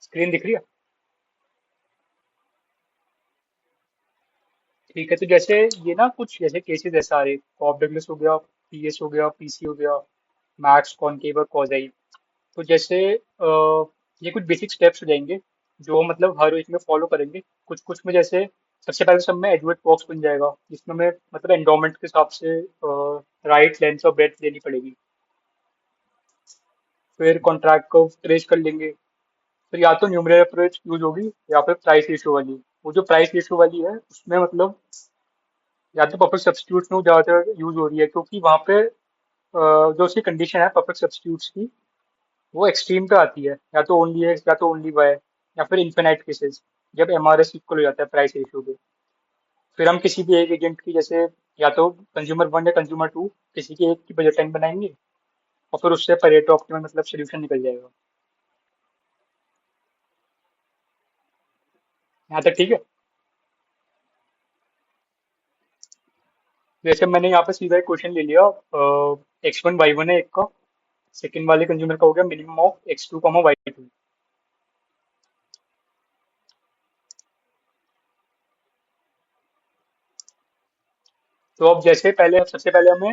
Screen दिख रही है? ठीक है, तो जैसे ये ना कुछ जैसे केसेस ऐसा आ रहे, कॉप डगलस हो गया, पीएस हो गया, पीसी हो गया, मैक्स कॉनकेव और कॉजाई। तो जैसे ये कुछ बेसिक स्टेप्स हो जाएंगे जो मतलब हर एक में फॉलो करेंगे। कुछ कुछ में जैसे सबसे पहले सब में एडवर्ट बॉक्स बन जाएगा, जिसमें हमें मतलब एंडोमेंट के हिसाब से राइट लेंथ और ब्रेथ देनी पड़ेगी। फिर कॉन्ट्रैक्ट को ट्रेस कर लेंगे। फिर या तो न्यूमरल अप्रोच यूज होगी या फिर प्राइस रेशियो वाली। वो जो प्राइस रेशियो वाली है उसमें मतलब या तो परफेक्ट सब्स्टिट्यूट में ज्यादातर यूज हो रही है, क्योंकि वहां पे जो उसकी कंडीशन है परफेक्ट सब्स्टिट्यूट्स की, वो एक्सट्रीम पे आती है, या तो ओनली एक्स या तो ओनली वाई या फिर इन्फिनाइट केसेस, जब एमआरएस इक्वल हो जाता है प्राइस रेशियो पे। फिर हम किसी भी एक एजेंट की जैसे या तो कंज्यूमर वन या कंज्यूमर टू, किसी की एक की बजट लाइन बनाएंगे और फिर उससे परेटो ऑप्टिमम मतलब सोल्यूशन निकल जाएगा। यहाँ तक ठीक है? जैसे मैंने यहाँ पे सीधा एक क्वेश्चन ले लिया, X1 Y1 है एक का, सेकंड वाले कंज्यूमर का हो गया मिनिमम ऑफ X2 Y2। तो अब जैसे पहले सबसे पहले हमें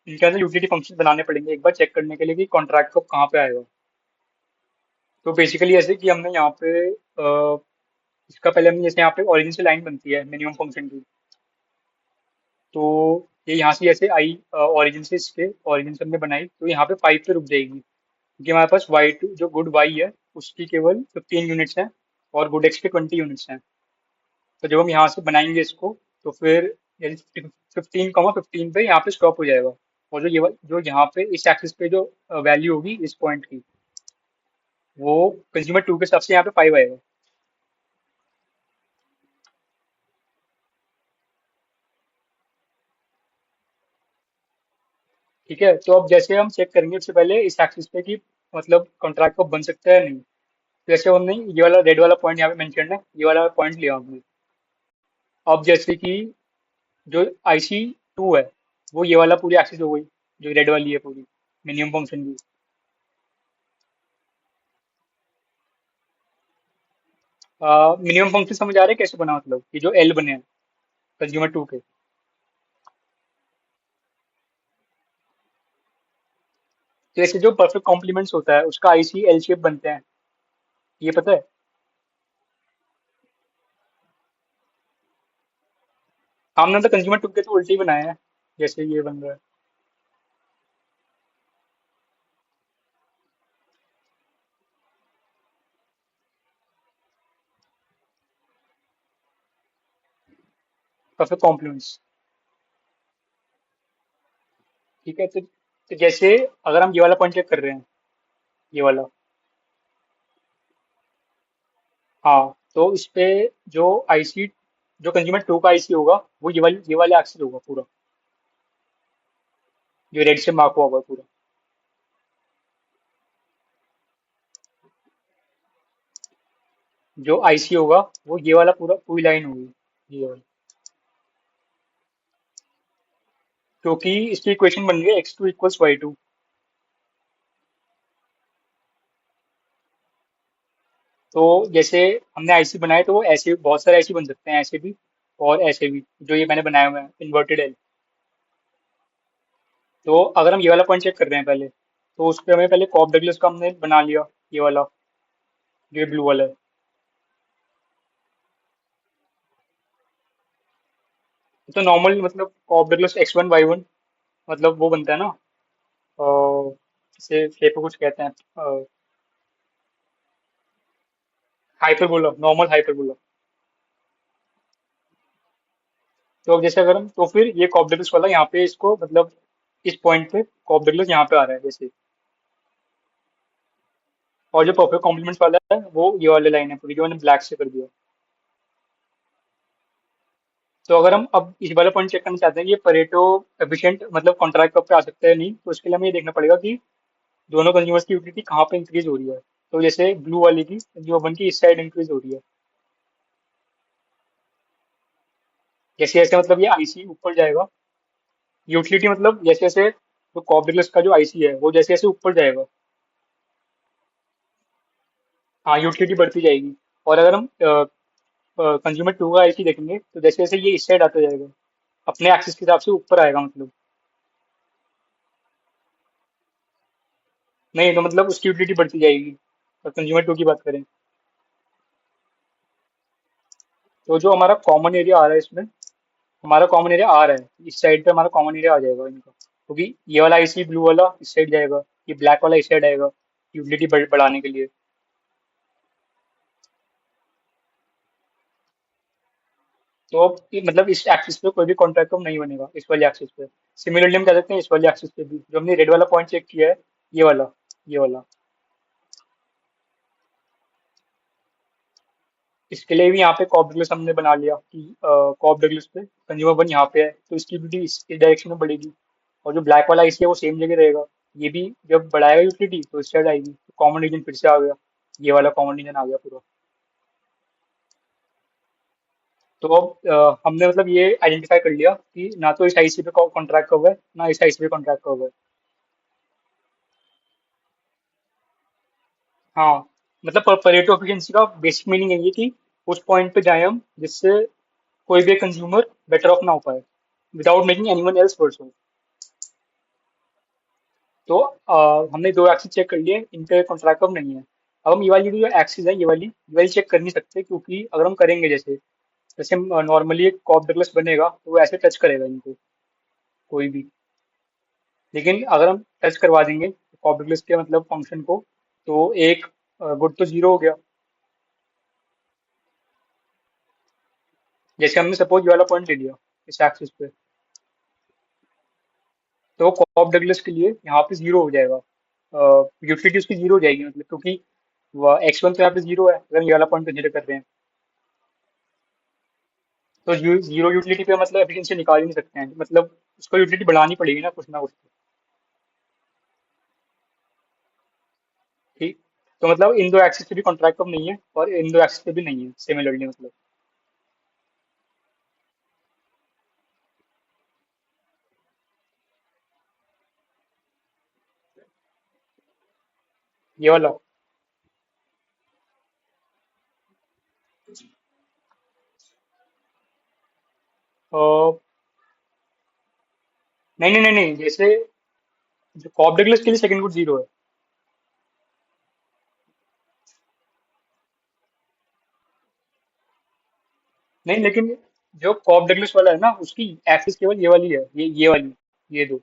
इनके अंदर यूटिलिटी फंक्शन बनाने पड़ेंगे एक बार चेक करने के लिए कि कॉन्ट्रैक्ट कब कहाँ पे आएगा। तो बेसिकली ऐसे कि हमने यहाँ पे इसका पहले हमने जैसे यहाँ पे ओरिजिन से लाइन बनती है मिनिमम फंक्शन की। तो ये यहाँ से जैसे आई ओरिजिन से इसके ओरिजिन से हमने बनाई तो यहाँ पे 5 पे रुक जाएगी, क्योंकि हमारे पास Y2 जो गुड वाई है उसकी केवल 15 यूनिट्स हैं और गुड एक्स के 20 यूनिट्स हैं। तो जब हम यहाँ से बनाएंगे इसको तो फिर 15 पे यहाँ पे स्टॉप हो जाएगा। और जो यहाँ पे इस एक्सिस पे जो वैल्यू होगी इस पॉइंट की, वो कंज्यूमर टू के हिसाब से यहाँ पे 5 आएगा। ठीक है, तो अब जैसे हम चेक करेंगे उससे पहले इस एक्सिस पे कि मतलब कॉन्ट्रैक्ट को बन सकता है या नहीं। तो जैसे हमने ये वाला रेड वाला पॉइंट यहाँ पे मेंशन है, ये वाला पॉइंट लिया हमने। अब जैसे कि जो IC2 है, वो ये वाला पूरी एक्सिस हो गई, जो रेड वाली है पूरी मिनिमम फंक्शन की। मिनिमम फंक्शन समझ आ रहा है कैसे बना, मतलब ये जो एल बने हैं कंज्यूमर टू के। जैसे जो परफेक्ट कॉम्प्लीमेंट्स होता है उसका IC एल शेप बनते हैं, ये पता है? हमने तो कंज्यूमर टू के तो उल्टी बनाए हैं, जैसे ये बन रहा है। Perfect complements. ठीक है, तो जैसे अगर हम ये वाला पॉइंट चेक कर रहे हैं, ये वाला। हाँ, तो इस पे जो आईसी जो कंज्यूमर टू का आईसी होगा वो ये वाले एक्सिस होगा पूरा, जो रेड से मार्क हुआ होगा पूरा। जो आईसी होगा वो ये वाला पूरा पूरी लाइन होगी, ये वाली। क्योंकि इसकी इक्वेशन बन गई X2 = Y2। तो जैसे हमने आईसी बनाए तो वो ऐसे बहुत सारे आईसी बन सकते हैं, ऐसे भी और ऐसे भी, जो ये मैंने बनाए हुए हैं इन्वर्टेड एल। तो अगर हम ये वाला पॉइंट चेक कर रहे हैं पहले, तो उस पे हमें पहले कॉप डगलस का हमने बना लिया, ये वाला जो ये ब्लू वाला है। तो नॉर्मल मतलब कॉप डगलस X1 Y1 मतलब वो बनता है ना, इसे शेप को कुछ कहते हैं, हाइपरबोला, नॉर्मल हाइपरबोला। तो अब जैसे अगर हम तो फिर ये कॉप डगलस वाला यहाँ पे इसको मतलब इस पॉइंट पे कॉप डगलस यहाँ पे आ रहा है जैसे। और जो परफेक्ट कॉम्प्लीमेंट्स वाला है वो ये वाले लाइन है पूरी, जो मैंने ब्लैक से कर दिया। तो अगर हम अब इस वाला पॉइंट चेक करना चाहते हैं कि ये परेटो एफिशिएंट मतलब कॉन्ट्रैक्ट कब पे आ सकता है नहीं, तो उसके लिए हमें ये देखना पड़ेगा कि दोनों कंज्यूमर्स की यूटिलिटी कहाँ पे इंक्रीज हो रही है। तो जैसे ब्लू वाली की कंज्यूमर वन की इस साइड इंक्रीज हो रही है। जैसे जैसे मतलब ये आईसी ऊपर जाएगा, यूटिलिटी मतलब जैसे जैसे तो कॉर्बेलस का जो आईसी है वो जैसे जैसे ऊपर जाएगा। हाँ, यूटिलिटी बढ़ती जाएगी। और अगर हम कंज्यूमर टू का आईसी देखेंगे तो जैसे जैसे ये इस साइड आता जाएगा, अपने एक्सिस के हिसाब से ऊपर आएगा मतलब। नहीं तो मतलब उसकी यूटिलिटी बढ़ती जाएगी। और कंज्यूमर टू की बात करें तो जो हमारा कॉमन एरिया आ रहा है इसमें, हमारा कॉमन एरिया आ रहा है इस साइड पे, हमारा कॉमन एरिया आ जाएगा इनका, क्योंकि ये वाला आईसी ब्लू वाला इस साइड जाएगा, ये ब्लैक वाला इस साइड आएगा यूटिलिटी बढ़ाने के लिए। तो अब मतलब इस एक्सिस पे कोई भी कॉन्ट्रैक्ट नहीं बनेगा इस वाले एक्सिस पे। सिमिलरली हम कह सकते हैं इस वाले एक्सिस पे भी, जो हमने रेड वाला पॉइंट चेक किया है, ये वाला, ये वाला, इसके लिए भी यहाँ पे कॉप डगलस हमने बना लिया कि कॉप डगलस पे कंज्यूमर वन यहाँ पे है तो इसकी यूटिलिटी इस डायरेक्शन में बढ़ेगी। और जो ब्लैक वाला आईसी है वो सेम जगह रहेगा, ये भी जब बढ़ाएगा यूटिलिटी तो इस साइड आएगी, तो कॉमन रीजन फिर से आ गया, ये वाला कॉमन रीजन आ गया पूरा। तो अब हमने मतलब ये आइडेंटिफाई कर लिया कि ना तो इस आईसी पे कॉन्ट्रैक्ट कवर है, ना इस आईसी पे कॉन्ट्रैक्ट कवर है। हाँ, मतलब परेटो एफिशिएंसी का बेसिक मीनिंग है ये कि उस पॉइंट पे जाए हम जिससे कोई भी कंज्यूमर बेटर ऑफ ना हो पाए without making anyone else worse. तो हमने दो एक्सिस चेक कर लिए, इन पे कॉन्ट्रैक्ट कव नहीं है। अब हम ये वाली जो एक्सिस है, ये वाली चेक कर नहीं सकते, क्योंकि अगर हम करेंगे जैसे जैसे नॉर्मली एक कॉप डगलस बनेगा तो वो ऐसे टच करेगा इनको, कोई भी। लेकिन अगर हम टच करवा देंगे कॉप डगलस के मतलब फंक्शन को, तो एक गुड तो जीरो हो गया। जैसे हमने सपोज ये वाला पॉइंट ले लिया इस एक्सिस पे, तो कॉप डगलस के लिए यहाँ पे जीरो हो जाएगा, यूटिलिटी उसकी जीरो हो जाएगी, मतलब क्योंकि एक्स वन तो यहाँ पे जीरो है अगर हम ये वाला पॉइंट कंसिडर कर रहे हैं। तो जीरो यूटिलिटी पे मतलब एफिशिएंसी निकाल ही नहीं सकते हैं, मतलब उसको यूटिलिटी बढ़ानी पड़ेगी ना कुछ तो। ठीक। तो मतलब इन दो एक्सिस पे भी कॉन्ट्रैक्ट कम नहीं है और इन दो एक्सिस पे भी नहीं है सिमिलरली मतलब। ये वाला नहीं नहीं नहीं नहीं, जैसे जो कॉप डगलस के लिए सेकंड गुड जीरो है। नहीं लेकिन जो कॉप डगलस वाला है ना उसकी एक्सिस केवल ये वाली है, ये वाली, ये दो।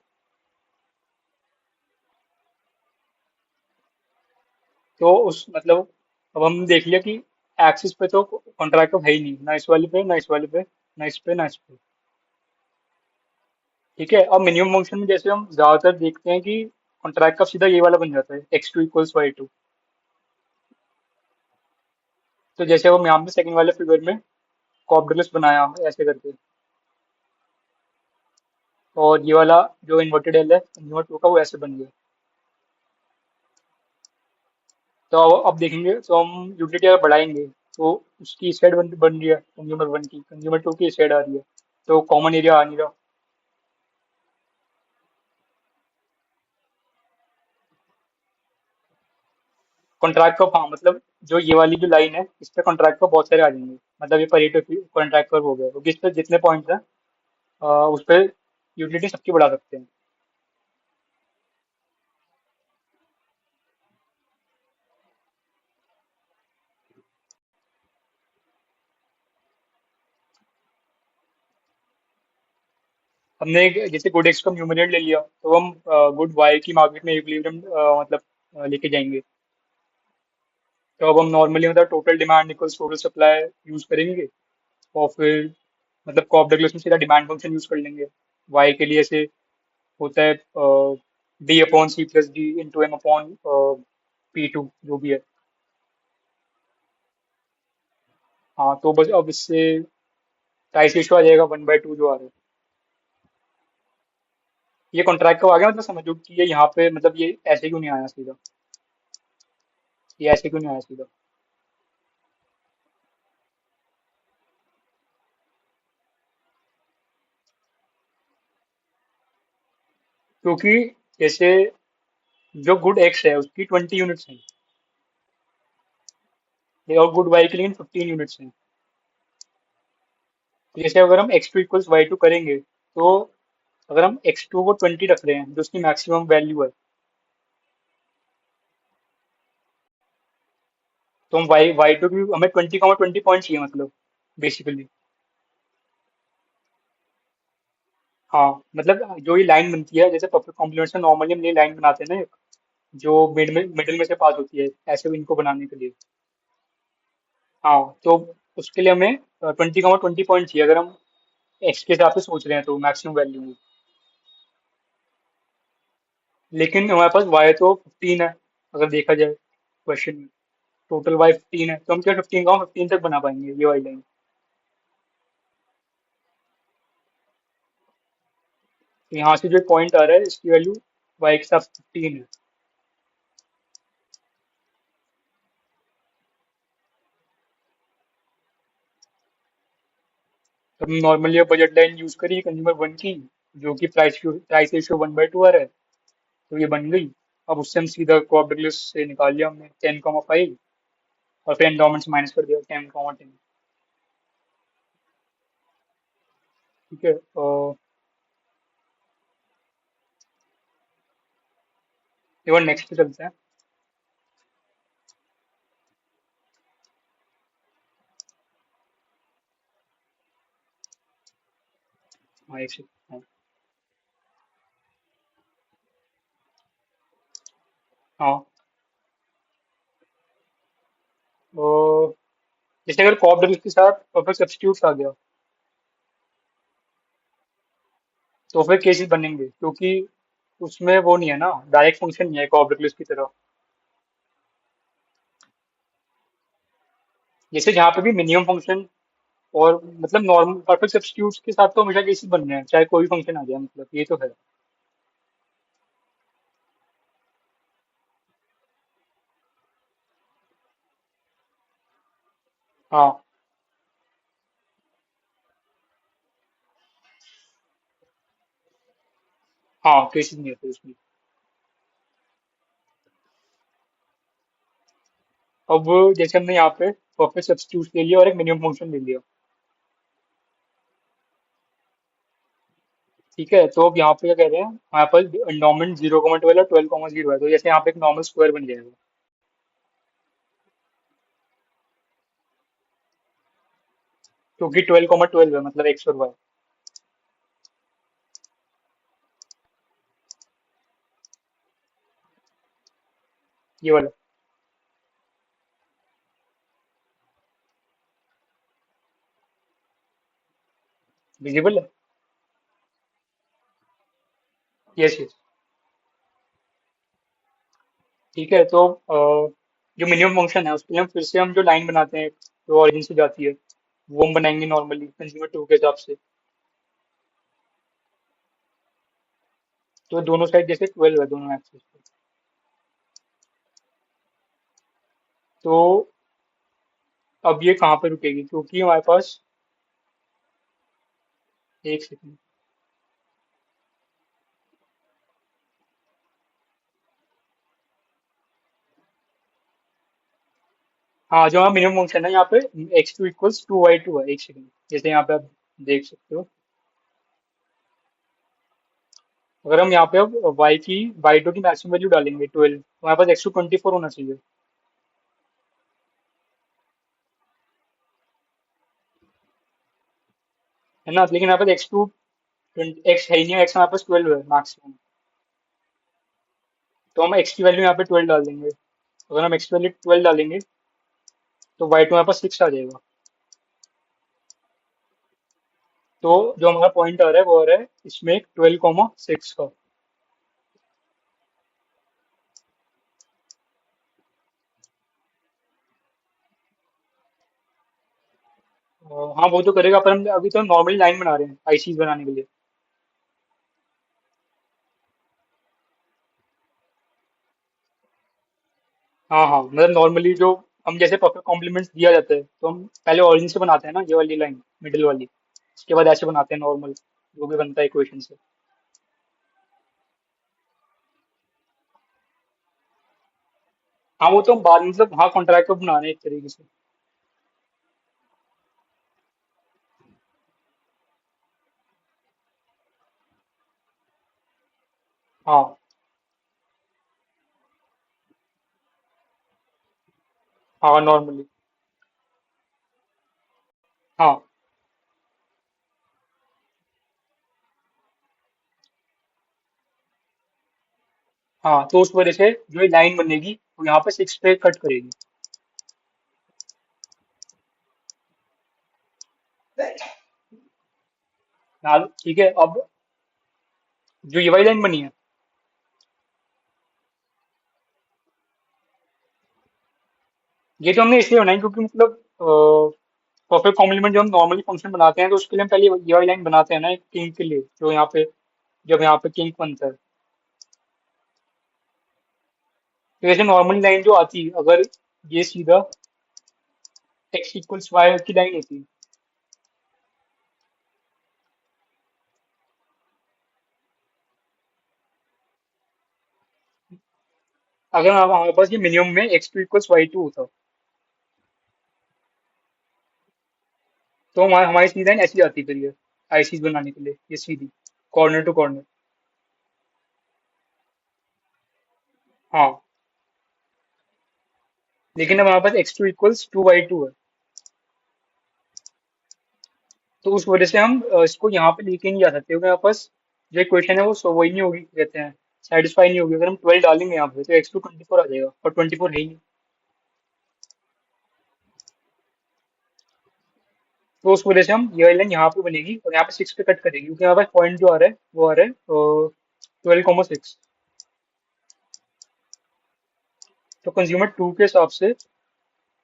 तो उस मतलब अब हम देख लिया कि एक्सिस पे तो कॉन्ट्रैक्ट है ही नहीं, ना इस वाले पे, ना इस वाले पे, ना इस पे, ना इस पे। ठीक है, अब मिनिमम फंक्शन में जैसे हम ज्यादातर देखते हैं कि कॉन्ट्रैक्ट का सीधा ये वाला बन जाता है, x two equals y two. तो जैसे हम यहाँ पे सेकंड वाले फिगर में कॉप बनाया ऐसे करके, और ये वाला जो इन्वर्टेड एल है इन्वर्ट टू का वो ऐसे बन गया। तो अब देखेंगे तो हम यूटिलिटी अगर बढ़ाएंगे तो उसकी इस साइड बन रही है कंज्यूमर वन की, कंज्यूमर टू की इस साइड आ रही है, तो कॉमन एरिया आ नहीं रहा। कॉन्ट्रैक्ट का हाँ मतलब जो ये वाली जो लाइन है इस पे कॉन्ट्रैक्ट का बहुत सारे आ जाएंगे, मतलब ये परेटो कॉन्ट्रैक्ट कर्व हो गया, क्योंकि इस पे जितने पॉइंट्स हैं उस पे यूटिलिटी सबकी बढ़ा सकते हैं। हमने जैसे गुड एक्स का न्यूमरेटर ले लिया तो हम गुड वाई की मार्केट में इक्विलिब्रियम मतलब लेके जाएंगे। तो अब हम नॉर्मली मतलब total demand equals total supply use करेंगे, और फिर मतलब कॉप डगलस में सीधा डिमांड फंक्शन यूज कर लेंगे। वाई के लिए ऐसे होता है d upon c plus d into m upon p two जो भी है। हाँ तो बस अब इससे प्राइस रेशो आ जाएगा वन बाई टू जो आ रहा है। ये कॉन्ट्रैक्ट का आ गया, मतलब समझो कि ये यहाँ पे मतलब ये ऐसे क्यों नहीं आया सीधा, ये ऐसे क्यों नहीं आया सीधा। क्योंकि जैसे जो गुड एक्स है उसकी 20 यूनिट्स हैं, ये और गुड वाई के लिए 15 यूनिट्स हैं। तो जैसे अगर हम x2 इक्वल्स y2 करेंगे, तो अगर हम x2 को 20 रख रहे हैं जो उसकी मैक्सिमम वैल्यू है, तो हम y2 की हमें 20 पॉइंट चाहिए मतलब, बेसिकली। हाँ, मतलब जो ये लाइन बनती है, जैसे परफेक्ट कॉम्प्लीमेंट में नॉर्मली हम ये लाइन बनाते हैं ना, एक जो मिडिल में से पास होती है, ऐसे इनको बनाने के लिए। हाँ, तो उसके लिए हमें 20 पॉइंट चाहिए, अगर हम एक्स के हिसाब से सोच रहे हैं तो मैक्सिमम वैल्यू में। लेकिन हमारे पास वाई तो 15 है, अगर देखा जाए क्वेश्चन में। टोटल वाई 15 है, तो हम क्या 15 तक बना पाएंगे ये वाली लाइन। तो यहाँ से जो पॉइंट आ रहा है इसकी वैल्यू वाई के साथ 15 है। तो हम नॉर्मली बजट लाइन यूज करी कंज्यूमर वन की, जो कि प्राइस रेशियो 1/2 आ रहा है, तो ये बन गई। अब उससे हम सीधा कोऑर्डिनेट से निकाल लिया हमने 10,5, और फिर एंडोमेंट से माइनस कर दिया 10,10। ठीक है, एक बार नेक्स्ट पे चलते हैं। हाँ, एक सेकंड। हाँ। हाँ, तो जैसे अगर कोऑर्डिनेट के साथ परफेक्ट सब्स्टिट्यूट आ गया, तो फिर केसेस बनेंगे, क्योंकि उसमें वो नहीं है ना, डायरेक्ट फंक्शन नहीं है कोऑर्डिनेट की तरह। जैसे जहाँ पे भी मिनिमम फंक्शन, और मतलब नॉर्मल परफेक्ट सब्स्टिट्यूट्स के साथ तो हमेशा केसेस बन रहे हैं, चाहे कोई फंक्शन आ जाए, मतलब ये तो है। हाँ। हाँ, केसेस नहीं है फिर उसमें। अब जैसे हमने यहाँ पे परफेक्ट सब्स्टिट्यूट ले लिया और एक मिनिमम फंक्शन ले लिया। ठीक है, तो अब यहाँ पे क्या कह रहे हैं, हमारे पास नॉर्मल 0,12 और 12,0 है, तो जैसे यहाँ पे एक नॉर्मल स्क्वायर बन जाएगा। क्योंकि 12,12 है, मतलब एक्स और वाई। ये वाला विजिबल है। Yes, yes. ठीक है, तो जो मिनिमम फंक्शन है उसके लिए हम फिर से हम जो लाइन बनाते हैं जो ऑरिजिन से जाती है, वो हम बनाएंगे नॉर्मली कंज्यूमर टू के हिसाब से। तो दोनों साइड जैसे 12 है दोनों एक्सिस पे। तो अब ये कहाँ पे रुकेगी, क्योंकि हमारे पास, एक सेकंड। हाँ, जो हमारा मिनिमम फंक्शन है यहाँ पे, x2 इक्वल्स 2y2 है। एक सेकंड, जैसे यहाँ पे आप देख सकते हो। अगर हम यहाँ पे अब y2 की मैक्सिमम वैल्यू डालेंगे 12, तो हमारे पास x2 24 होना चाहिए। है ना, लेकिन यहाँ पे x2 x है ही नहीं, x हमारे पास 12 है मैक्सिमम। तो हम x की वैल्यू यहाँ पे 12 डाल देंगे। अगर हम x की वैल्यू 12 डालेंगे, तो y2 हमारे पास 6 आ जाएगा। तो जो हमारा पॉइंट आ रहा है वो आ रहा है इसमें 12,6 का। हाँ, वो तो करेगा, पर हम अभी तो नॉर्मली लाइन बना रहे हैं आईसीज बनाने के लिए। हाँ, हाँ, मतलब नॉर्मली जो हम जैसे परफेक्ट कॉम्प्लीमेंट्स दिया जाता है, तो हम पहले ऑरिजिन से बनाते हैं ना, ये वाली लाइन मिडिल वाली। उसके बाद ऐसे बनाते हैं नॉर्मल, जो भी बनता है इक्वेशन से। हाँ, वो तो हम बाद में, मतलब हाँ, कॉन्ट्रैक्ट को बना रहे हैं एक तरीके से। हाँ हाँ नॉर्मली। हाँ हाँ, तो उस वजह से जो ये लाइन बनेगी वो यहाँ पे सिक्स पे कट करेगी। ठीक है, अब जो ये वाली लाइन बनी है, ये तो हमने इसलिए बनाई क्योंकि मतलब परफेक्ट कॉम्प्लीमेंट जो हम नॉर्मली फंक्शन बनाते हैं तो उसके लिए हम पहले ये वाली लाइन बनाते हैं ना एक किंग के लिए, जो यहाँ पे जब यहाँ पे किंग बनता है। तो जैसे नॉर्मल लाइन जो आती है, अगर ये सीधा एक्स इक्वल्स वाई की लाइन होती है, अगर हमारे पास ये मिनिमम में x two equals y two होता, तो हमारी हमारी सीधी लाइन ऐसी आती फिर ये आईसीज बनाने के लिए, ये सीधी कॉर्नर टू कॉर्नर। हाँ, लेकिन अब हमारे पास X two equals to Y two है, तो उस वजह से हम इसको यहाँ पे लेके नहीं जा सकते क्योंकि हमारे पास जो इक्वेशन है वो वही नहीं होगी, कहते हैं सेटिस्फाई नहीं होगी। अगर हम 12 डालेंगे यहाँ पे तो एक्स टू 24 आ जाएगा, और 24 है ही नहीं। तो उस वजह से हम ये वाली लाइन यहाँ पे बनेगी और यहाँ पे सिक्स पे कट करेगी, क्योंकि यहाँ पे पॉइंट जो आ रहा है वो आ रहा है 12,6। तो कंज्यूमर टू के हिसाब से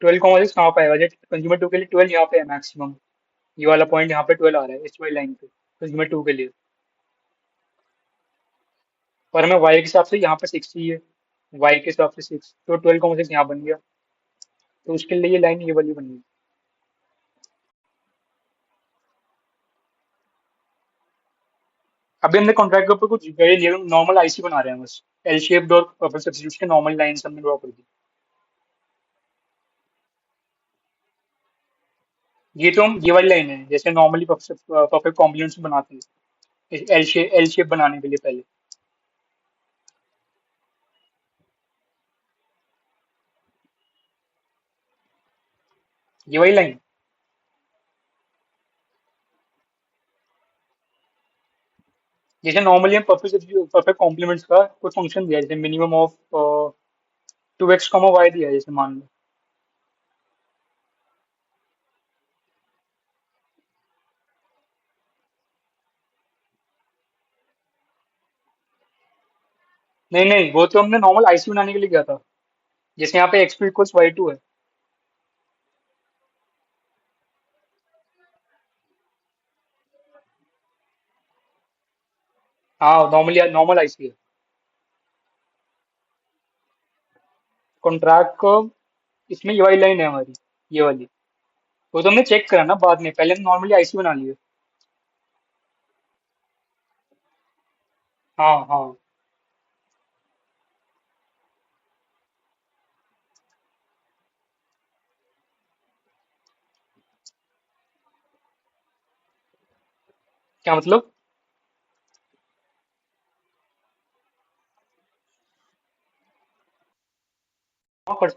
12,6 कहाँ पे आएगा, जब कंज्यूमर टू के लिए 12 यहाँ पे है मैक्सिमम, ये वाला पॉइंट यहाँ पे 12 आ रहा है इस वाली लाइन पे कंज्यूमर टू के लिए। और हमें वाई के हिसाब से यहाँ पे सिक्स चाहिए, वाई के हिसाब से सिक्स, तो 12,6 यहाँ बन गया। तो उसके लिए ये लाइन ये वाली बनी। अभी हमने कॉन्ट्रैक्ट के ऊपर कुछ वेरी नॉर्मल आईसी बना रहे हैं बस, एल शेप्ड और पर्पल सब्स्टिट्यूट के नॉर्मल लाइन हमने ड्रॉ कर दी। ये तो हम ये वाली लाइन है जैसे नॉर्मली परफेक्ट कॉम्प्लीमेंट्स बनाते हैं एल शेप बनाने के लिए पहले। ये वाली लाइन जैसे नॉर्मली हम परफेक्ट कॉम्प्लीमेंट्स का कोई फंक्शन दिया है, जैसे minimum of 2x comma Y दिया है जैसे मान लो। नहीं नहीं, वो तो हमने नॉर्मल आईसी बनाने के लिए किया था, जैसे यहाँ पे x two equals y two है। हाँ नॉर्मली नॉर्मल आईसी है। कॉन्ट्रैक्ट को इसमें ये वाली लाइन है हमारी, ये वाली। वो तो हमने चेक करा ना बाद में, पहले हम नॉर्मली आईसी बना लिए। हाँ हाँ। क्या मतलब? हाँ पर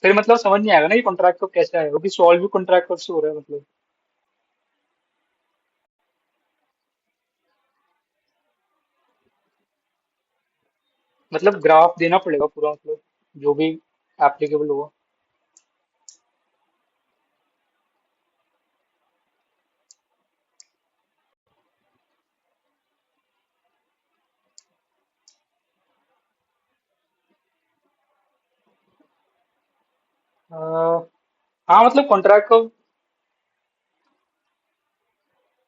फिर मतलब समझ नहीं आएगा ना ये कॉन्ट्रैक्ट को कैसे आएगा, क्योंकि सॉल्व भी कॉन्ट्रैक्ट से हो रहा है मतलब। मतलब ग्राफ देना पड़ेगा पूरा, मतलब जो भी एप्लीकेबल होगा। अ, हाँ मतलब कॉन्ट्रैक्ट को।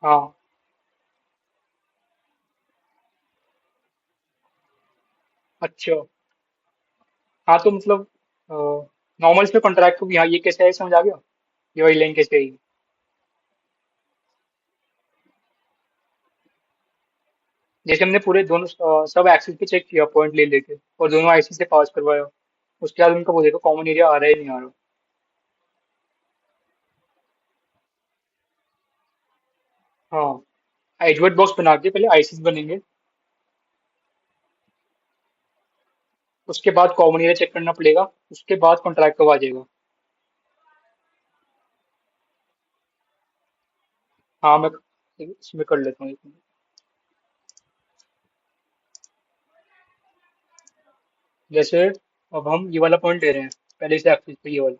हाँ अच्छा। हाँ तो मतलब नॉर्मल से कॉन्ट्रैक्ट को भी, हाँ ये कैसे है समझ आ गया, ये वाली लाइन कैसे आएगी। जैसे हमने पूरे दोनों सब एक्सिस पे चेक किया पॉइंट ले लेके, और दोनों आईसी से पास करवाया, उसके बाद उनका वो देखो कॉमन एरिया आ रहा है नहीं आ रहा। हाँ, एडवर्ड बॉक्स बना के पहले आईसीस बनेंगे। उसके बाद कॉमन एरिया चेक करना पड़ेगा। उसके बाद कॉन्ट्रैक्ट कब आ जाएगा। हाँ, मैं इसमें कर लेता हूँ एक मिनट। जैसे अब हम ये वाला पॉइंट ले रहे हैं पहले से एक्सिस पे, ये वाला।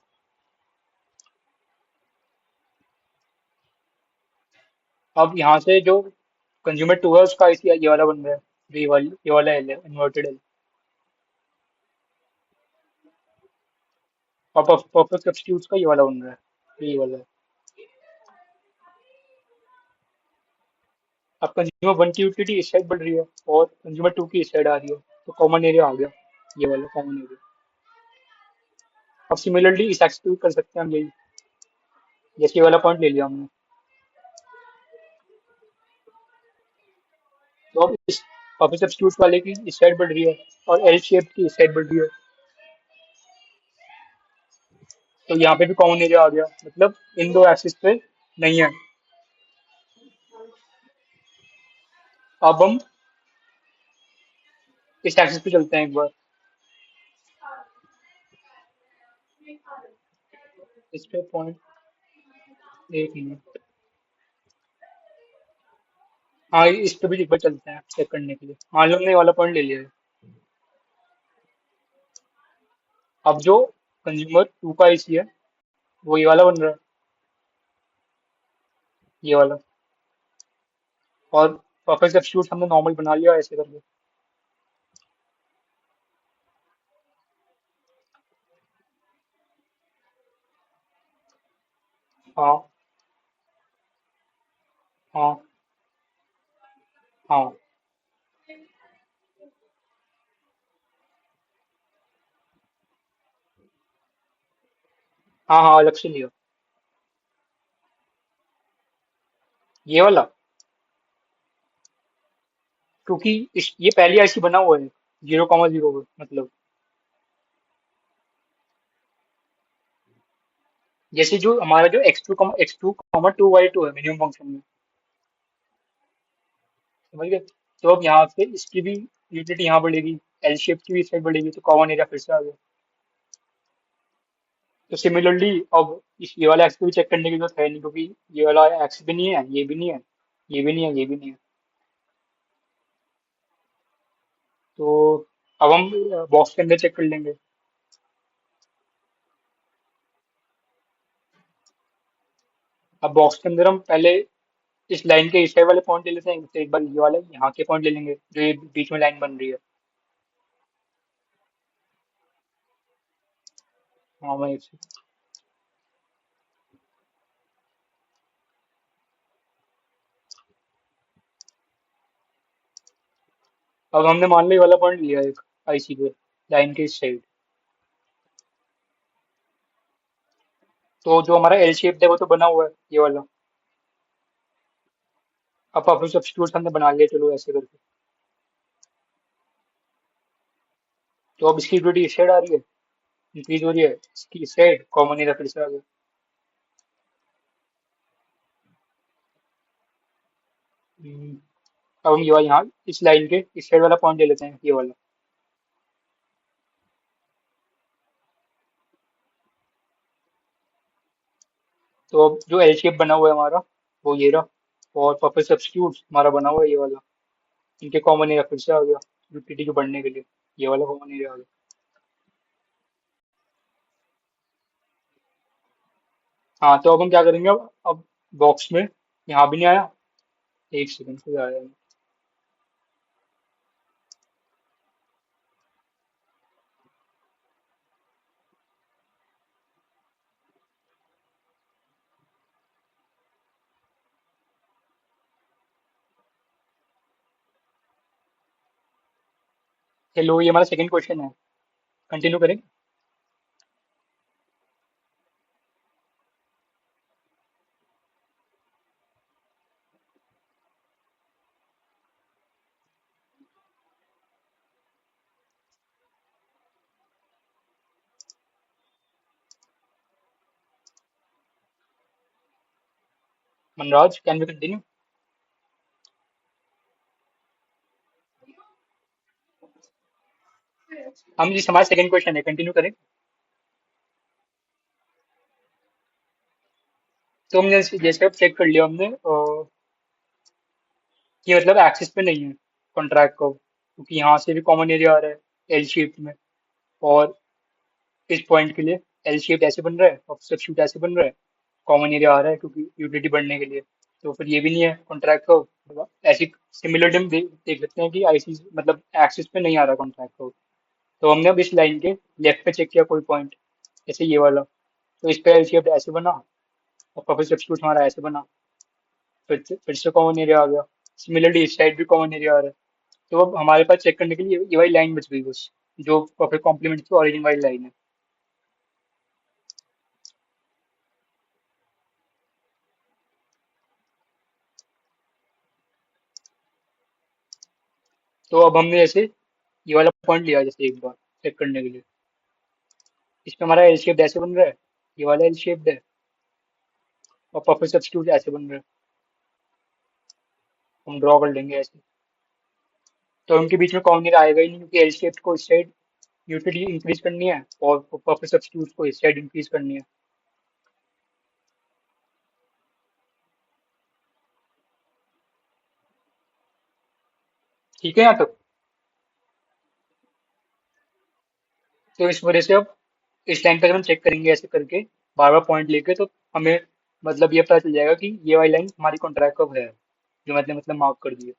अब यहाँ से जो कंज्यूमर टू है उसका आईसी ये वाला बन रहा है। ये वाला एल है, इन्वर्टेड एल। और परफेक्ट सब्स्टिट्यूट का ये वाला बन रहा है, ये वाला है। अब कंज्यूमर वन की यूटिलिटी इस साइड बढ़ रही है और कंज्यूमर टू की इस साइड आ रही है, तो कॉमन एरिया आ गया, ये वाला कॉमन एरिया। अब सिमिलरली इस एक्स पे भी कर सकते हैं हम यही, जैसे ये वाला पॉइंट ले लिया हमने। तो अब इस परफेक्ट सब्स्टिट्यूट वाले की इस साइड बढ़ रही है और एल शेप की इस साइड बढ़ रही है, तो यहाँ पे भी कॉमन एरिया आ गया, मतलब इन दो एक्सिस पे नहीं है। अब हम इस एक्सिस पे चलते हैं एक बार। इस पे पॉइंट, एक मिनट। हाँ, इस पे भी एक बार चलते हैं चेक करने के लिए। मान लो हमने ये वाला पॉइंट ले लिया है। अब जो कंज्यूमर टू का आईसी है वो ये वाला बन रहा है, ये वाला। और परफेक्ट सब्स्टिट्यूट हमने नॉर्मल बना लिया ऐसे करके। हाँ, हाँ, हाँ, हाँ, हाँ, अलग से लिया। ये वाला, क्योंकि ये पहली आईसी बना हुआ है 0,0 पे, मतलब जैसे जो हमारा जो x2 2 है मिनिमम फंक्शन में। समझ गए। तो अब यहाँ से इसकी भी यूटिलिटी यहाँ बढ़ेगी, एल शेप की भी इस साइड बढ़ेगी, तो कॉमन एरिया फिर से आ गया। तो सिमिलरली अब इस ये वाला एक्स को भी चेक करने की जरूरत है नहीं, क्योंकि ये वाला एक्स भी नहीं है, ये भी नहीं है, ये भी नहीं है, ये भी नहीं है। तो अब हम बॉक्स के अंदर चेक कर लेंगे। अब बॉक्स के अंदर हम पहले इस लाइन के इस साइड वाले पॉइंट ले लेते हैं, तो एक बार ये वाला यहाँ के पॉइंट ले लेंगे जो ये बीच में लाइन बन रही है। हाँ, मैं अब हमने मान लो ये वाला पॉइंट लिया एक आईसी पे, लाइन के इस साइड। तो जो हमारा एल शेप है वो तो बना हुआ है, ये वाला। अब अपने सब्स्टिट्यूट हमने बना लिया, चलो ऐसे करके। तो अब इसकी यूटिलिटी इस साइड आ रही है, इंक्रीज हो रही है, इसकी इस साइड कॉमन एरिया फिर से आ गया। हम्म, अब हम ये वाला यहाँ इस लाइन के इस साइड वाला पॉइंट ले लेते हैं, ये वाला। तो अब जो एल शेप बना हुआ है हमारा वो ये रहा, और परफेक्ट सब्स्टिट्यूट हमारा बना हुआ है ये वाला। इनके कॉमन एरिया फिर से आ गया यूटिलिटी को बढ़ने के लिए, ये वाला कॉमन एरिया आ गया। हाँ, तो अब हम क्या करेंगे, अब बॉक्स में यहाँ भी नहीं आया, एक सेकंड से आया है। चलो, ये हमारा सेकंड क्वेश्चन है, कंटिन्यू करें। Manraj, can we continue. हम जिस हमारा सेकंड क्वेश्चन है कंटिन्यू करें। तो हमने जैसे जैसे अब चेक कर लिया हमने कि मतलब एक्सिस पे नहीं है कॉन्ट्रैक्ट को, क्योंकि यहाँ से भी कॉमन एरिया आ रहा है एल शेप में, और इस पॉइंट के लिए एल शेप ऐसे बन रहा है और सब्स्टिट्यूट ऐसे बन रहा है, कॉमन एरिया आ रहा है क्योंकि यूटिलिटी बढ़ने के लिए। तो फिर ये भी नहीं है कॉन्ट्रैक्ट को। ऐसी सिमिलरली हम देख सकते हैं कि आईसी मतलब एक्सिस पे नहीं आ रहा कॉन्ट्रैक्ट को। तो हमने अब इस लाइन के लेफ्ट पे चेक किया कोई पॉइंट, जैसे ये वाला, तो इस पे एल शेप ऐसे बना और प्रॉपर सब्स्टिट्यूट हमारा ऐसे बना, फिर से कॉमन एरिया आ गया। सिमिलरली इस साइड भी कॉमन एरिया आ रहा है। तो अब हमारे पास चेक करने के लिए ये वाली लाइन बच गई बस, जो प्रॉपर कॉम्प्लीमेंट की ओरिजिन वाली लाइन है। तो अब हमने जैसे ये वाला पॉइंट लिया जैसे एक बार चेक करने के लिए, इसमें हमारा एल शेप ऐसे बन रहा है, ये वाला एल शेप है, और प्रॉपर सब्स्टिट्यूट ऐसे बन रहा है। हम ड्रॉ कर लेंगे ऐसे। तो उनके बीच में कॉमन एरिया आएगा ही नहीं, क्योंकि एल शेप को इस साइड यूटिलिटी इंक्रीज करनी है और प्रॉपर सब्स्टिट्यूट को इस साइड इंक्रीज करनी है। ठीक है यहाँ तक। तो इस वजह से अब इस लाइन पे जब हम चेक करेंगे ऐसे करके बार बार पॉइंट लेके, तो हमें मतलब ये पता चल जाएगा कि ये वाली लाइन हमारी कॉन्ट्रैक्ट कब है, जो मैंने मतलब मार्क कर दी है।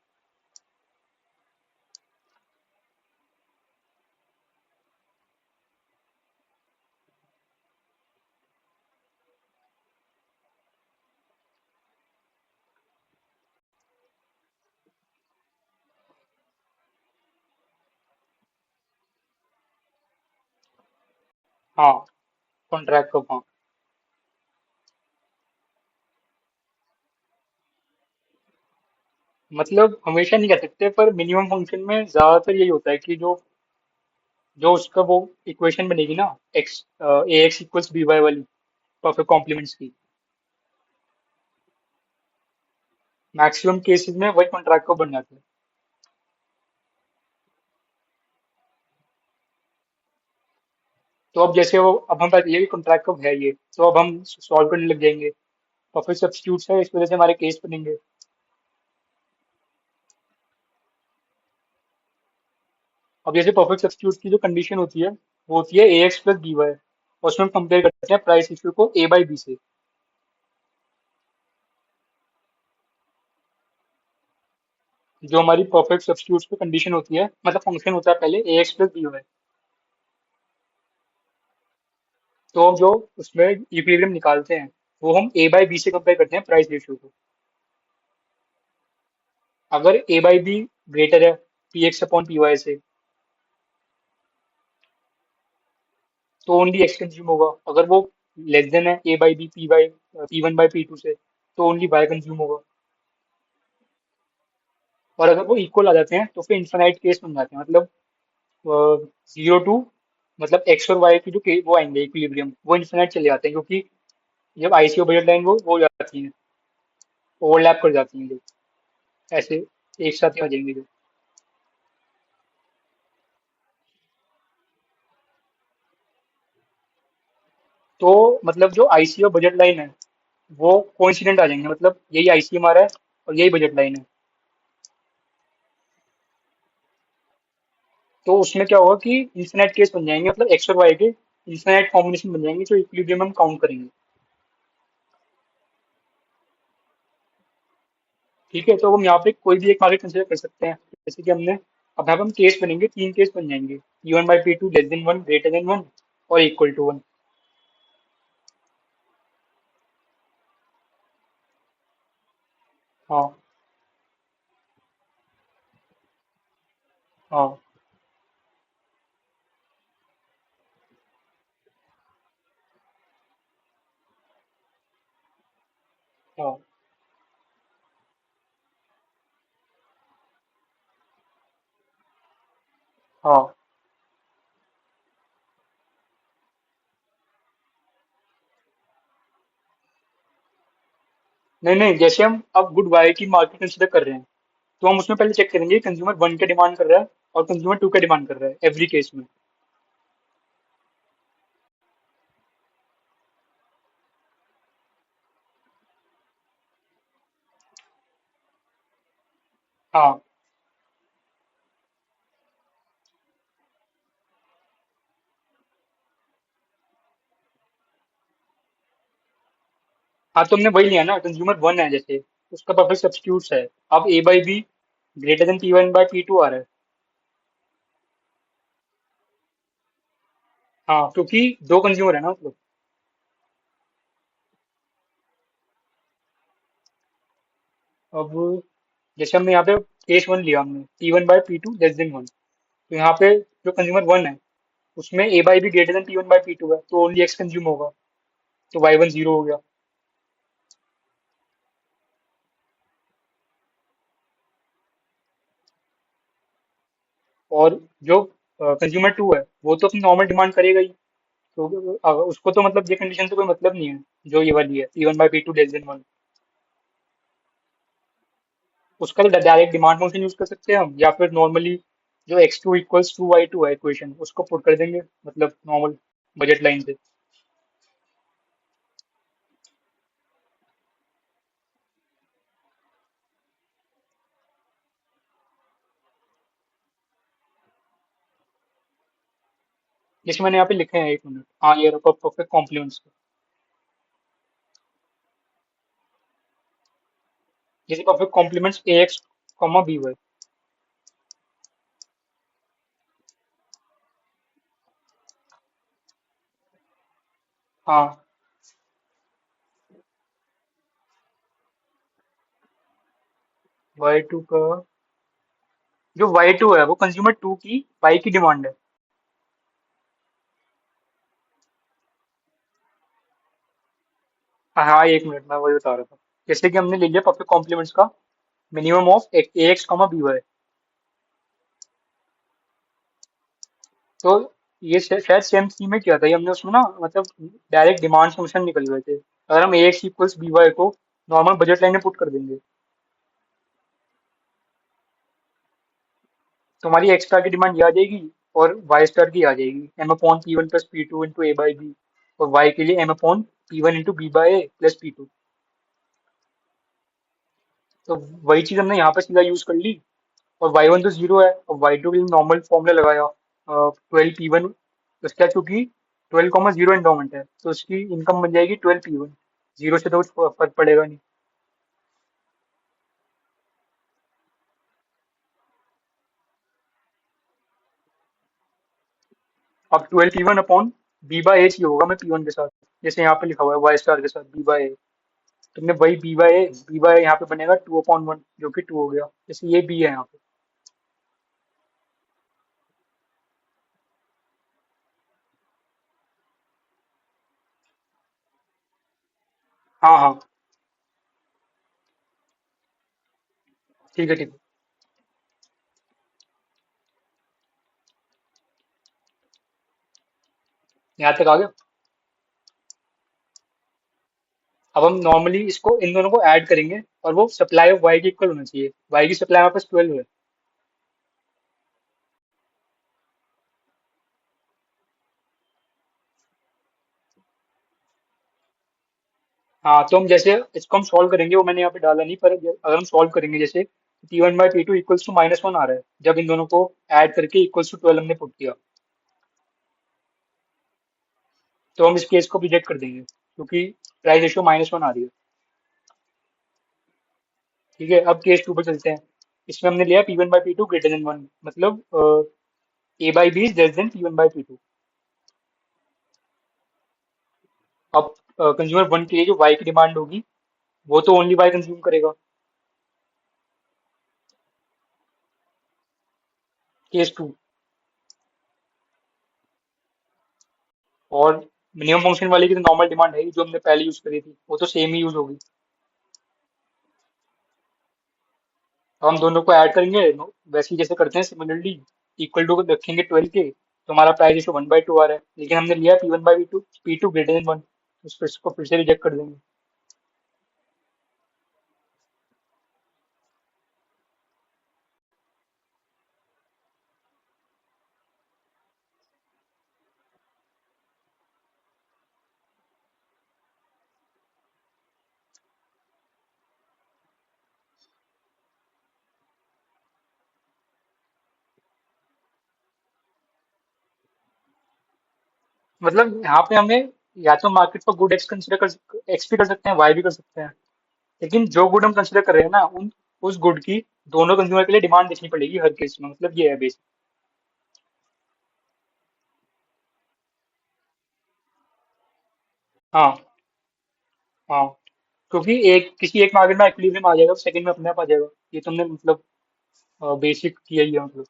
हाँ, कॉन्ट्रैक्ट कब, हाँ। मतलब हमेशा नहीं कह सकते, पर मिनिमम फंक्शन में ज्यादातर यही होता है कि जो जो उसका वो इक्वेशन बनेगी ना, एक्स ए एक्स इक्वल्स बी वाई वाली परफेक्ट कॉम्प्लीमेंट्स की, मैक्सिमम केसेस में वही कॉन्ट्रैक्ट को बन जाता है। तो अब जैसे वो अब हम पास ये कॉन्ट्रैक्ट कब है ये, तो अब हम सॉल्व करने लग जाएंगे। परफेक्ट सब्स्टिट्यूट्स है, इस वजह से हमारे केस बनेंगे। अब जैसे परफेक्ट सब्स्टिट्यूट की जो कंडीशन होती है वो होती है ए एक्स प्लस बी वाई, और उसमें हम कंपेयर करते हैं प्राइस इशू को ए बाई बी से। जो हमारी परफेक्ट सब्स्टिट्यूट की कंडीशन होती है, मतलब फंक्शन होता है पहले a x plus b y. तो जो उसमें इक्विलिब्रियम निकालते हैं वो हम ए बाई बी से कंपेयर करते हैं प्राइस रेशियो को। अगर ए बाई बी ग्रेटर है p x upon p y से, तो ओनली एक्स कंज्यूम होगा। अगर वो लेस देन है A by B P Y P one by P two से, तो ओनली वाई कंज्यूम होगा। और अगर वो इक्वल आ जाते हैं तो फिर इन्फिनाइट केस बन जाते हैं, मतलब 0 टू, मतलब एक्स और वाई की जो वो आएंगे इक्विलिब्रियम, वो इन्फिनाइट चले जाते हैं, क्योंकि जब आईसीओ बजट लाइन वो हो जाती है, ओवरलैप कर जाती हैं, जो ऐसे एक साथ ही आ जाएंगे जो। तो मतलब जो आईसीओ बजट लाइन है वो कोइंसिडेंट आ जाएंगे, मतलब यही आईसीओ हमारा है और यही बजट लाइन है। तो उसमें क्या होगा कि इन्फिनाइट केस बन जाएंगे, मतलब एक्स और वाई के इन्फिनाइट कॉम्बिनेशन बन जाएंगे, जो इक्विलिब्रियम हम काउंट करेंगे। ठीक है, तो हम यहाँ पे कोई भी एक मार्केट कंसिडर कर सकते हैं, जैसे कि हमने अब यहाँ पे हम केस बनेंगे, तीन केस बन जाएंगे, p one by P two less than one greater than one और इक्वल टू वन। हाँ, हाँ, हाँ, हाँ। नहीं नहीं, जैसे हम अब गुड बाय की मार्केट कंसिडर कर रहे हैं, तो हम उसमें पहले चेक करेंगे कंज्यूमर वन का डिमांड कर रहा है और कंज्यूमर टू का डिमांड कर रहा है एवरी केस में। हाँ। हाँ, तुमने वही लिया ना, कंज्यूमर वन है जैसे, उसका परफेक्ट सब्स्टिट्यूट है। अब A by B greater than P1/P2 आ रहा है। हाँ, क्योंकि दो कंज्यूमर है ना मतलब। अब जैसे हमने यहाँ पे केस वन लिया, हमने P1/P2 लेस देन वन, तो यहाँ पे जो कंज्यूमर वन है उसमें A by B greater than P1/P2 है, तो ओनली एक्स कंज्यूम होगा, तो Y1 जीरो हो गया। और जो कंज्यूमर टू है वो तो अपनी नॉर्मल डिमांड करेगा ही, तो उसको तो मतलब ये कंडीशन से कोई मतलब नहीं है, जो ये वाली है P1/P2 लेस देन वन। उसका तो डायरेक्ट डिमांड फंक्शन यूज कर सकते हैं हम, या फिर नॉर्मली जो x2 इक्वल्स टू Y2 है इक्वेशन, उसको पुट कर देंगे, मतलब नॉर्मल बजट लाइन से। जैसे मैंने यहाँ पे लिखे हैं, एक मिनट, हाँ ये रखो परफेक्ट कॉम्प्लीमेंट्स। जैसे परफेक्ट कॉम्प्लीमेंट्स ए एक्स कॉमा बी वाई। हाँ, Y2 का, जो Y2 है वो कंज्यूमर टू की वाई की डिमांड है। हाँ हाँ, एक मिनट, मैं वही बता रहा था। जैसे कि हमने ले लिया परफेक्ट कॉम्प्लीमेंट्स का minimum of a x comma b y, तो ये शायद सेम सी में किया था ये हमने, उसमें ना मतलब डायरेक्ट डिमांड फंक्शन निकल गए थे। अगर हम ए एक्स इक्वल्स बी वाई को नॉर्मल बजट लाइन में पुट कर देंगे, तो हमारी एक्स स्टार की डिमांड ये आ जाएगी, और वाई स्टार की आ जाएगी M/P1 + P2 into a by b, और वाई के लिए M/P1 into b by a plus P2। तो वही चीज हमने यहाँ पे सीधा यूज कर ली। और Y1 तो जीरो है, और Y2 के लिए नॉर्मल फॉर्मूला लगाया 12P1, उसका क्योंकि 12,0 एंडोमेंट है, तो उसकी इनकम बन जाएगी 12P1। जीरो से तो कुछ फर्क पड़ेगा नहीं। अब 12P1 upon B by H ही होगा, मैं P1 के साथ, जैसे यहाँ पे लिखा हुआ है वाई स्टार के साथ बी बाई ए। तुमने वही बी बाई यहाँ पे बनेगा 2/1, जो कि 2 हो गया, जैसे ये बी है यहाँ पे। हाँ हाँ, ठीक है ठीक है। यहाँ तक आ गया। अब हम नॉर्मली इसको इन दोनों को ऐड करेंगे, और वो सप्लाई ऑफ वाई के इक्वल होना चाहिए। वाई की सप्लाई हमारे पास 12 है। हाँ, तो हम जैसे इसको हम सॉल्व करेंगे, वो मैंने यहाँ पे डाला नहीं, पर अगर हम सॉल्व करेंगे जैसे P1/P2 इक्वल्स टू -1 आ रहा है, जब इन दोनों को ऐड करके इक्वल्स टू 12 हमने पुट किया, तो हम इस केस को रिजेक्ट कर देंगे, क्योंकि प्राइस रेशियो -1 आ रही है। ठीक है, अब केस टू पर चलते हैं। इसमें हमने लिया P1/P2 ग्रेटर देन वन, मतलब A by B is less than P1/P2। अब कंज्यूमर वन के लिए जो वाई की डिमांड होगी, वो तो ओनली वाई कंज्यूम करेगा, केस टू। और मिनिमम फंक्शन वाले की तो नॉर्मल डिमांड है ही, जो हमने पहले यूज करी थी, वो तो सेम ही यूज होगी। तो हम दोनों को ऐड करेंगे, वैसे ही जैसे करते हैं सिमिलरली, इक्वल टू रखेंगे 12 के, तो हमारा प्राइस रेशो 1/2 आ रहा है, लेकिन हमने लिया P1/P2 P2 greater than one, उसको फिर से रिजेक्ट कर देंगे। मतलब यहाँ पे हमें या तो मार्केट पर गुड एक्स भी कर सकते हैं, वाई भी कर सकते हैं। लेकिन जो गुड हम कंसिडर कर रहे हैं ना, उन उस गुड की दोनों कंज्यूमर के लिए डिमांड देखनी पड़ेगी हर केस में, मतलब ये है बेसिक। हाँ। हाँ, क्योंकि एक किसी एक मार्केट में इक्विलिब्रियम आ जाएगा तो सेकंड में अपने आप आ जाएगा। ये तुमने मतलब बेसिक किया ही है मतलब।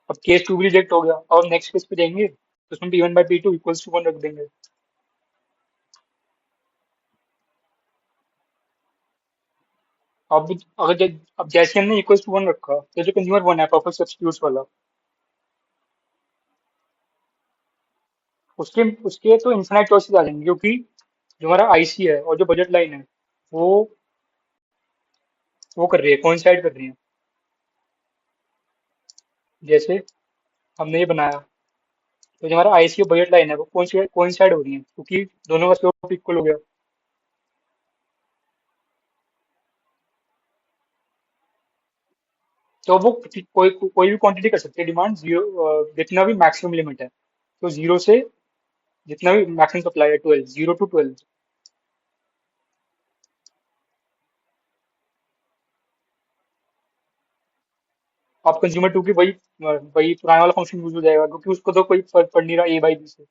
अब केस टू भी रिजेक्ट हो गया और नेक्स्ट केस पे देंगे तो उसमें P1/P2 इक्वल्स टू 1 रख देंगे। अब अब जैसे हमने इक्वल्स टू 1 रखा तो जो कंज्यूमर 1 है परफेक्ट सब्स्टिट्यूट्स वाला, उसके उसके तो इन्फिनाइट चॉइसेस आ जाएंगे, क्योंकि जो हमारा आईसी है और जो बजट लाइन है वो वो कर रही है, कोइंसाइड कर रही है। जैसे हमने ये बनाया तो जो हमारा आईसी और बजट लाइन है वो कोइंसाइड हो रही है, क्योंकि दोनों का स्लोप इक्वल हो गया। तो वो कोई भी क्वांटिटी कर सकते हैं डिमांड, जीरो जितना भी मैक्सिमम लिमिट है। तो जीरो से जितना भी मैक्सिमम सप्लाई है 12, 0 to 12। अब कंज्यूमर टू की वही पुराना वाला फंक्शन यूज हो जाएगा, क्योंकि उसको तो कोई फर्क पड़ नहीं रहा A/B से।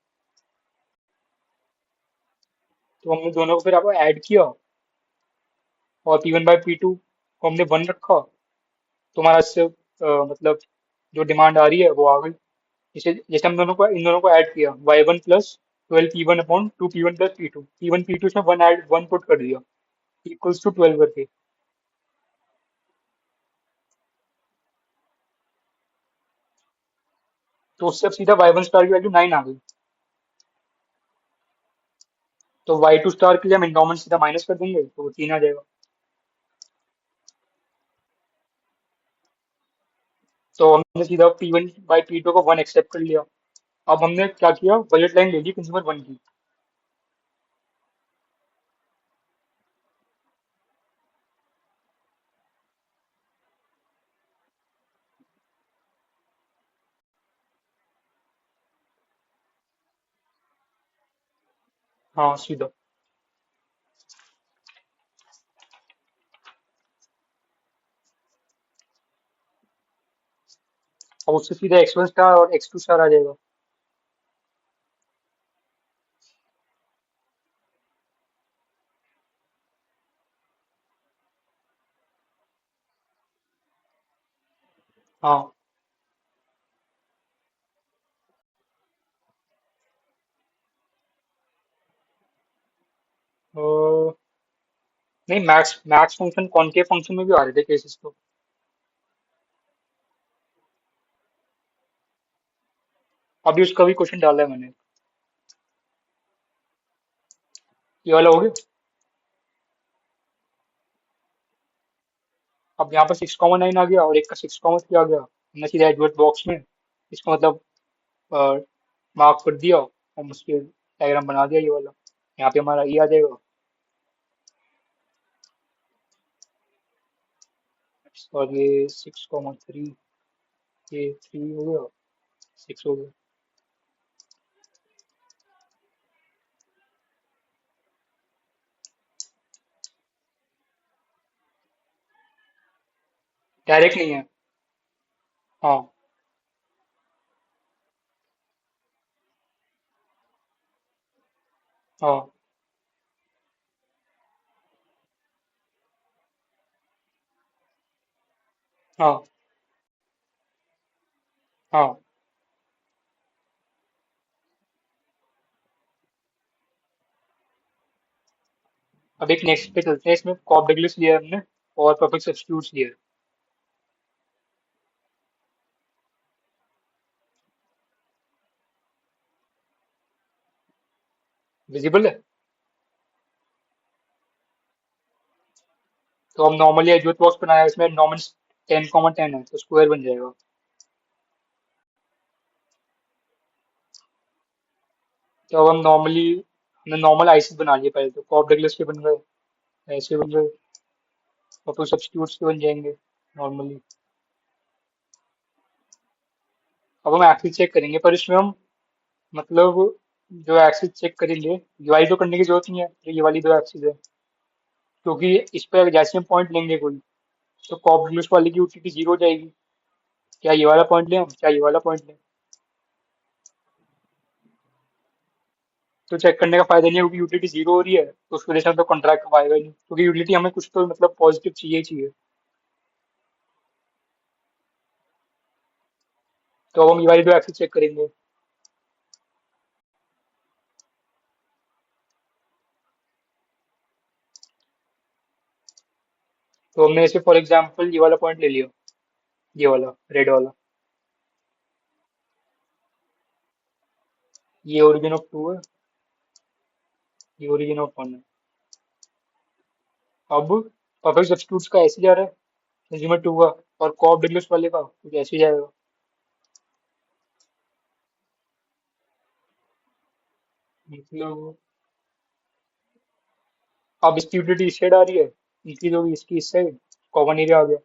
तो हमने दोनों को फिर आपको ऐड किया और P1/P2 को हमने 1 रखा, तो हमारा इससे मतलब जो डिमांड आ रही है वो आ गई। जैसे जैसे हम दोनों को इन दोनों को ऐड किया Y1 plus 12 P1/2 P1 plus P2, P1 P2 इसमें वन पुट कर दिया इक्वल्स टू 12 करके। तो उससे अब सीधा Y1 स्टार की वैल्यू 9 आ गई। तो Y2 स्टार के लिए हम इंडोमेंट सीधा माइनस कर देंगे तो वो 3 आ जाएगा। तो हमने सीधा P1/P2 को 1 एक्सेप्ट कर लिया। अब हमने क्या किया, बजट लाइन ले ली कंज्यूमर 1 की। हाँ सीधा। अब उससे सीधा X1 स्टार और X2 स्टार आ जाएगा। हाँ। अ, नहीं, max max function concave function में भी आ रहे थे केसेस तो। अभी उसका भी क्वेश्चन डाला है मैंने। ये वाला हो गया। अब यहाँ पर 6,9 आ गया और एक का 6,3 आ गया, हमने सीधा एडवर्ड बॉक्स में इसका मतलब मार्क कर दिया और उसके डायग्राम बना दिया ये वाला। यहाँ पे हमारा ये आ जाएगा और ये 6,3, ये 3 हो गया, 6 हो गया। डायरेक्ट नहीं है। हाँ। हाँ। हाँ। हाँ। अब एक नेक्स्ट पे चलते हैं, इसमें कॉप डगलिस लिया है हमने और परफेक्ट सब्स्टिट्यूट्स लिया है। विजिबल है। तो हम नॉर्मली एडवर्ड बॉक्स बनाया है, इसमें नॉर्मल 10,10 है तो स्क्वायर बन जाएगा। तो अब हम नॉर्मली हमने नॉर्मल आईसी बना लिए, पहले तो कॉप डगलस के बन गए, ऐसे बन गए, और फिर सब्स्टिट्यूट्स के बन जाएंगे नॉर्मली। अब हम एक्सिस चेक करेंगे, पर इसमें हम मतलब जो एक्सिस चेक करेंगे, ये वाली तो करने की जरूरत नहीं है, तो ये वाली दो एक्सिस है, क्योंकि इस पर जैसे हम पॉइंट लेंगे कोई, तो कॉप डगलस वाले की यूटिलिटी जीरो हो जाएगी। क्या ये वाला पॉइंट लें हम, क्या ये वाला पॉइंट लें? तो चेक करने का फायदा नहीं है, क्योंकि यूटिलिटी जीरो हो रही है, तो उस वजह से हम तो कॉन्ट्रैक्ट का पाएगा ही नहीं, क्योंकि यूटिलिटी हमें कुछ तो मतलब पॉजिटिव चाहिए ही चाहिए। तो अब हम ये वाली दो एक्सिस चेक करेंगे। तो हमने ऐसे फॉर एग्जांपल ये वाला पॉइंट ले लिया, ये वाला रेड वाला, ये ओरिजिन ऑफ टू है, ये ओरिजिन ऑफ वन है। अब परफेक्ट सब्स्टिट्यूट्स का ऐसे जा रहा है, कंज्यूमर टू का, और कॉप डगलस वाले का कुछ ऐसे ही जाएगा। मतलब अब इसकी यूटिलिटी इस साइड आ रही है, इनकी जो इसकी इस साइड कॉमन एरिया आ गया।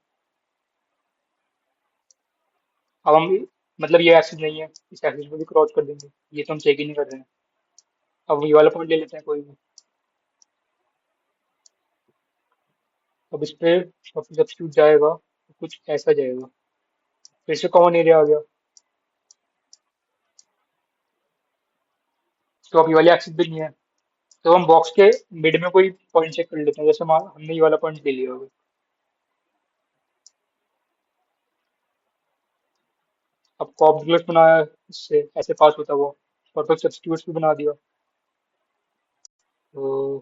अब हम मतलब ये एक्सिस नहीं है, इस एक्सिस को भी क्रॉस कर देंगे, ये तो हम चेक ही नहीं कर रहे हैं। अब ये वाला पॉइंट ले लेते हैं कोई भी। अब इस पे सब्स्टिट्यूट जाएगा तो कुछ ऐसा जाएगा, फिर से कॉमन एरिया आ गया। तो अब ये वाली एक्सिस भी नहीं है, तो हम बॉक्स के मिड में कोई पॉइंट चेक कर लेते हैं, जैसे हमने ये वाला पॉइंट ले लिया होगा। अब कॉर्डिलेट बनाया, इससे ऐसे पास होता हुआ परफेक्ट सब्स्टिट्यूट्स भी बना दिया। तो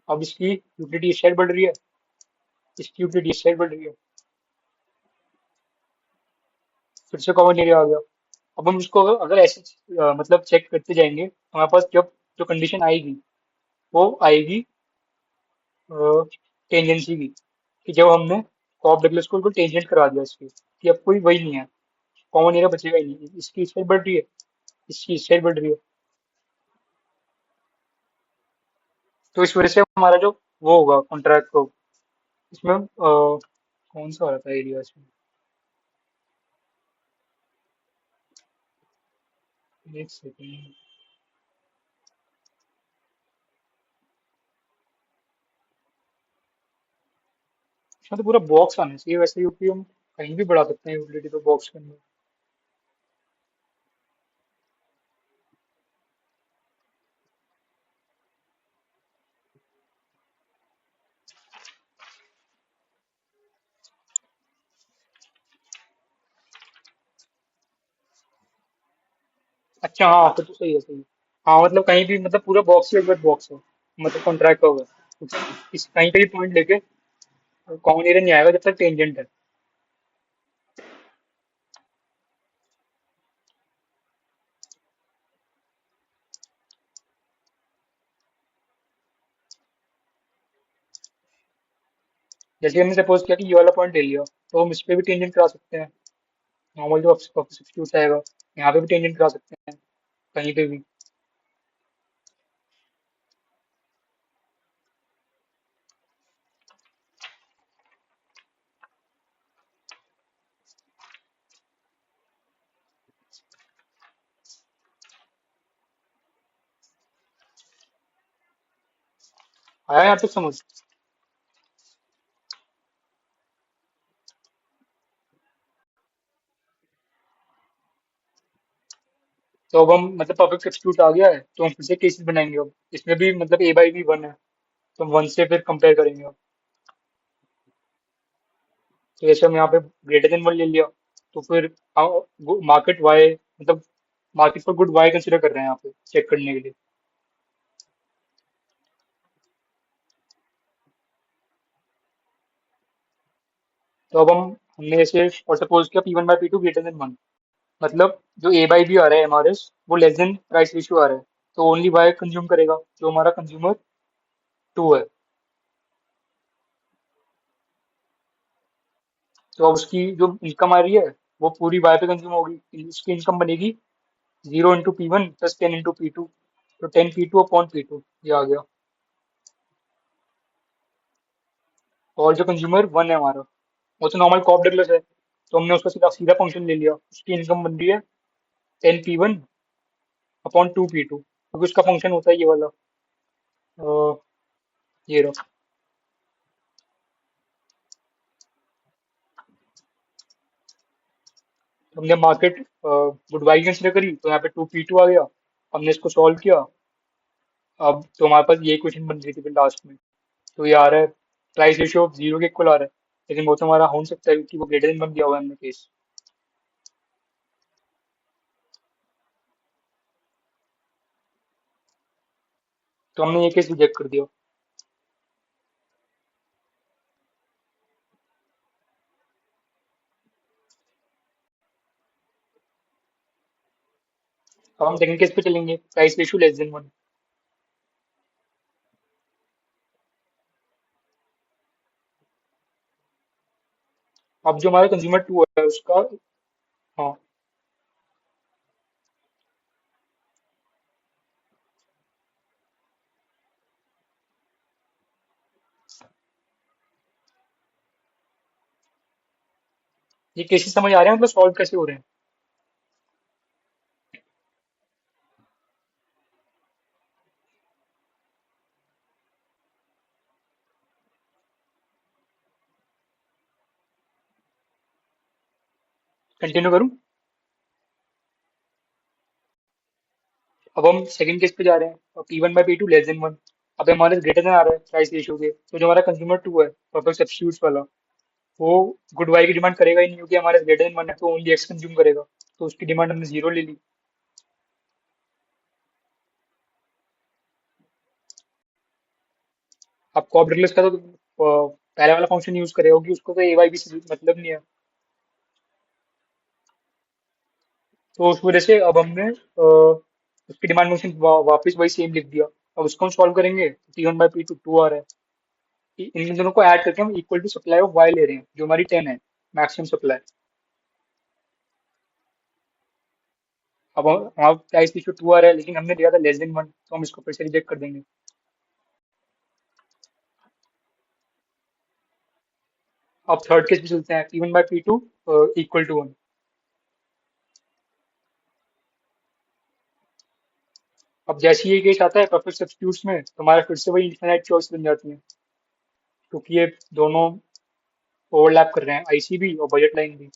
अब इसकी यूटिलिटी इस साइड बढ़ रही है, इसकी यूटिलिटी इस साइड बढ़ रही है, फिर से कॉमन एरिया आ गया। अब हम इसको अगर ऐसे मतलब चेक करते जाएंगे, हमारे पास जब जो कंडीशन आएगी, वो आएगी टेंजेंसी की, कि जब हमने कॉप डगलस को बिल्कुल टेंजेंट करा दिया इसकी, कि अब कोई वही नहीं है, कॉमन एरिया बचेगा ही नहीं, इसकी इस साइड बढ़ रही है, इसकी इस साइड बढ़ रही है। तो इस वजह से हमारा जो वो होगा कॉन्ट्रैक्ट को, इसमें कौन सा आ रहा था एरिया इसमें, एक सेकेंड, इसमें तो पूरा बॉक्स आना चाहिए वैसे, यूपी हम कहीं भी बढ़ा सकते हैं यूटिलिटी तो बॉक्स के अंदर। अच्छा हाँ, फिर तो सही है, सही है। हाँ मतलब कहीं भी मतलब पूरा बॉक्स ही एक बार बॉक्स हो, मतलब कॉन्ट्रैक्ट होगा, इस कहीं पे भी पॉइंट लेके कॉमन एरिया नहीं आएगा जब तक टेंजेंट है। जैसे हमने सपोज किया कि ये वाला पॉइंट ले लिया, तो हम इस पे भी टेंजेंट करा सकते हैं, नॉर्मल जो सब्स्टिट्यूट आएगा, यहाँ पे भी टेंजेंट करा सकते हैं, कहीं पे भी। आया यहाँ तक समझ? तो अब हम मतलब परफेक्ट सब्स्टिट्यूट आ गया है, तो हम फिर से केसेस बनाएंगे। अब इसमें भी मतलब ए बाई बी वन है, तो हम वन से फिर कंपेयर करेंगे अब। तो जैसे हम यहाँ पे ग्रेटर देन वन ले लिया, तो फिर मार्केट वाई मतलब मार्केट पर गुड वाई कंसिडर कर रहे हैं यहाँ पे चेक करने के लिए। तो अब हमने जैसे और सपोज किया p one by P two greater than one, मतलब जो ए बाई बी आ रहा है एमआरएस, वो लेस देन प्राइस रेशियो आ रहा है, तो ओनली वाई कंज्यूम करेगा जो हमारा कंज्यूमर टू है। तो अब उसकी जो इनकम आ रही है वो पूरी वाई पे कंज्यूम होगी, उसकी इनकम बनेगी 0 × P1 प्लस 10 × P2, तो 10 P2 अपॉन P2 ये आ गया। और जो कंज्यूमर वन है हमारा, वो तो नॉर्मल कॉप डगलस है, तो हमने उसका सीधा सीधा फंक्शन ले लिया, उसकी इनकम बन रही है 10 P1 अपॉन 2 P2, क्योंकि उसका फंक्शन होता है ये वाला, अ, ये रहा। तो हमने मार्केट गुड बाई कंसिडर करी, तो यहाँ पे 2 P2 आ गया। हमने इसको सॉल्व किया। अब तो हमारे पास ये क्वेश्चन बन रही थी फिर लास्ट में, तो ये आ रहा है प्राइस रेशियो 0 के इक्वल आ रहा है, लेकिन वो तो हमारा हो नहीं सकता है क्योंकि वो ग्रेटर देन 1 दिया हुआ है हमने केस। तो हमने ये केस रिजेक्ट कर दिया। अब हम सेकंड केस पे चलेंगे, प्राइस रेशियो लेस देन 1। अब जो हमारा कंज्यूमर 2 है उसका, हाँ, ये केसेस समझ आ रहे हैं, मतलब सॉल्व कैसे हो रहे हैं। कंटिन्यू करूँ? अब हम सेकंड केस पे जा रहे हैं, और P1/P2 लेस देन 1। अब हमारे ग्रेटर देन आ रहा है प्राइस रेशियो के, तो जो हमारा कंज्यूमर 2 है परफेक्ट सब्स्टिट्यूट्स वाला, वो गुड बाई की डिमांड करेगा ही नहीं, क्योंकि हमारे ग्रेटर देन 1 है तो ओनली एक्स कंज्यूम करेगा, तो उसकी डिमांड हमने 0 ले ली। अब कॉप डिटेल्स का तो पहले वाला फंक्शन यूज करेगा, क्योंकि उसको तो ए वाई बी से मतलब नहीं है। तो उस वजह से अब हमने उसकी डिमांड फंक्शन वापस वही सेम लिख दिया। अब उसको हम सॉल्व करेंगे, P1/P2 टू आ रहा है। इन दोनों को ऐड करके हम equal to supply of y ले रहे हैं, जो हमारी 10 है, मैक्सिमम सप्लाई। अब हमारा प्राइस रेशियो 2 आ रहा है, लेकिन हमने दिया था लेस देन 1, तो हम इसको फिर से रिजेक्ट कर देंगे। अब थर्ड केस पे चलते हैं, P1/P2 इक्वल टू 1। अब जैसे ही ये केस आता है परफेक्ट सब्स्टिट्यूट्स में, तो हमारा फिर से वही इनफिनाइट चॉइस बन जाती है, क्योंकि ये दोनों ओवरलैप कर रहे हैं, आईसी भी और बजट लाइन भी।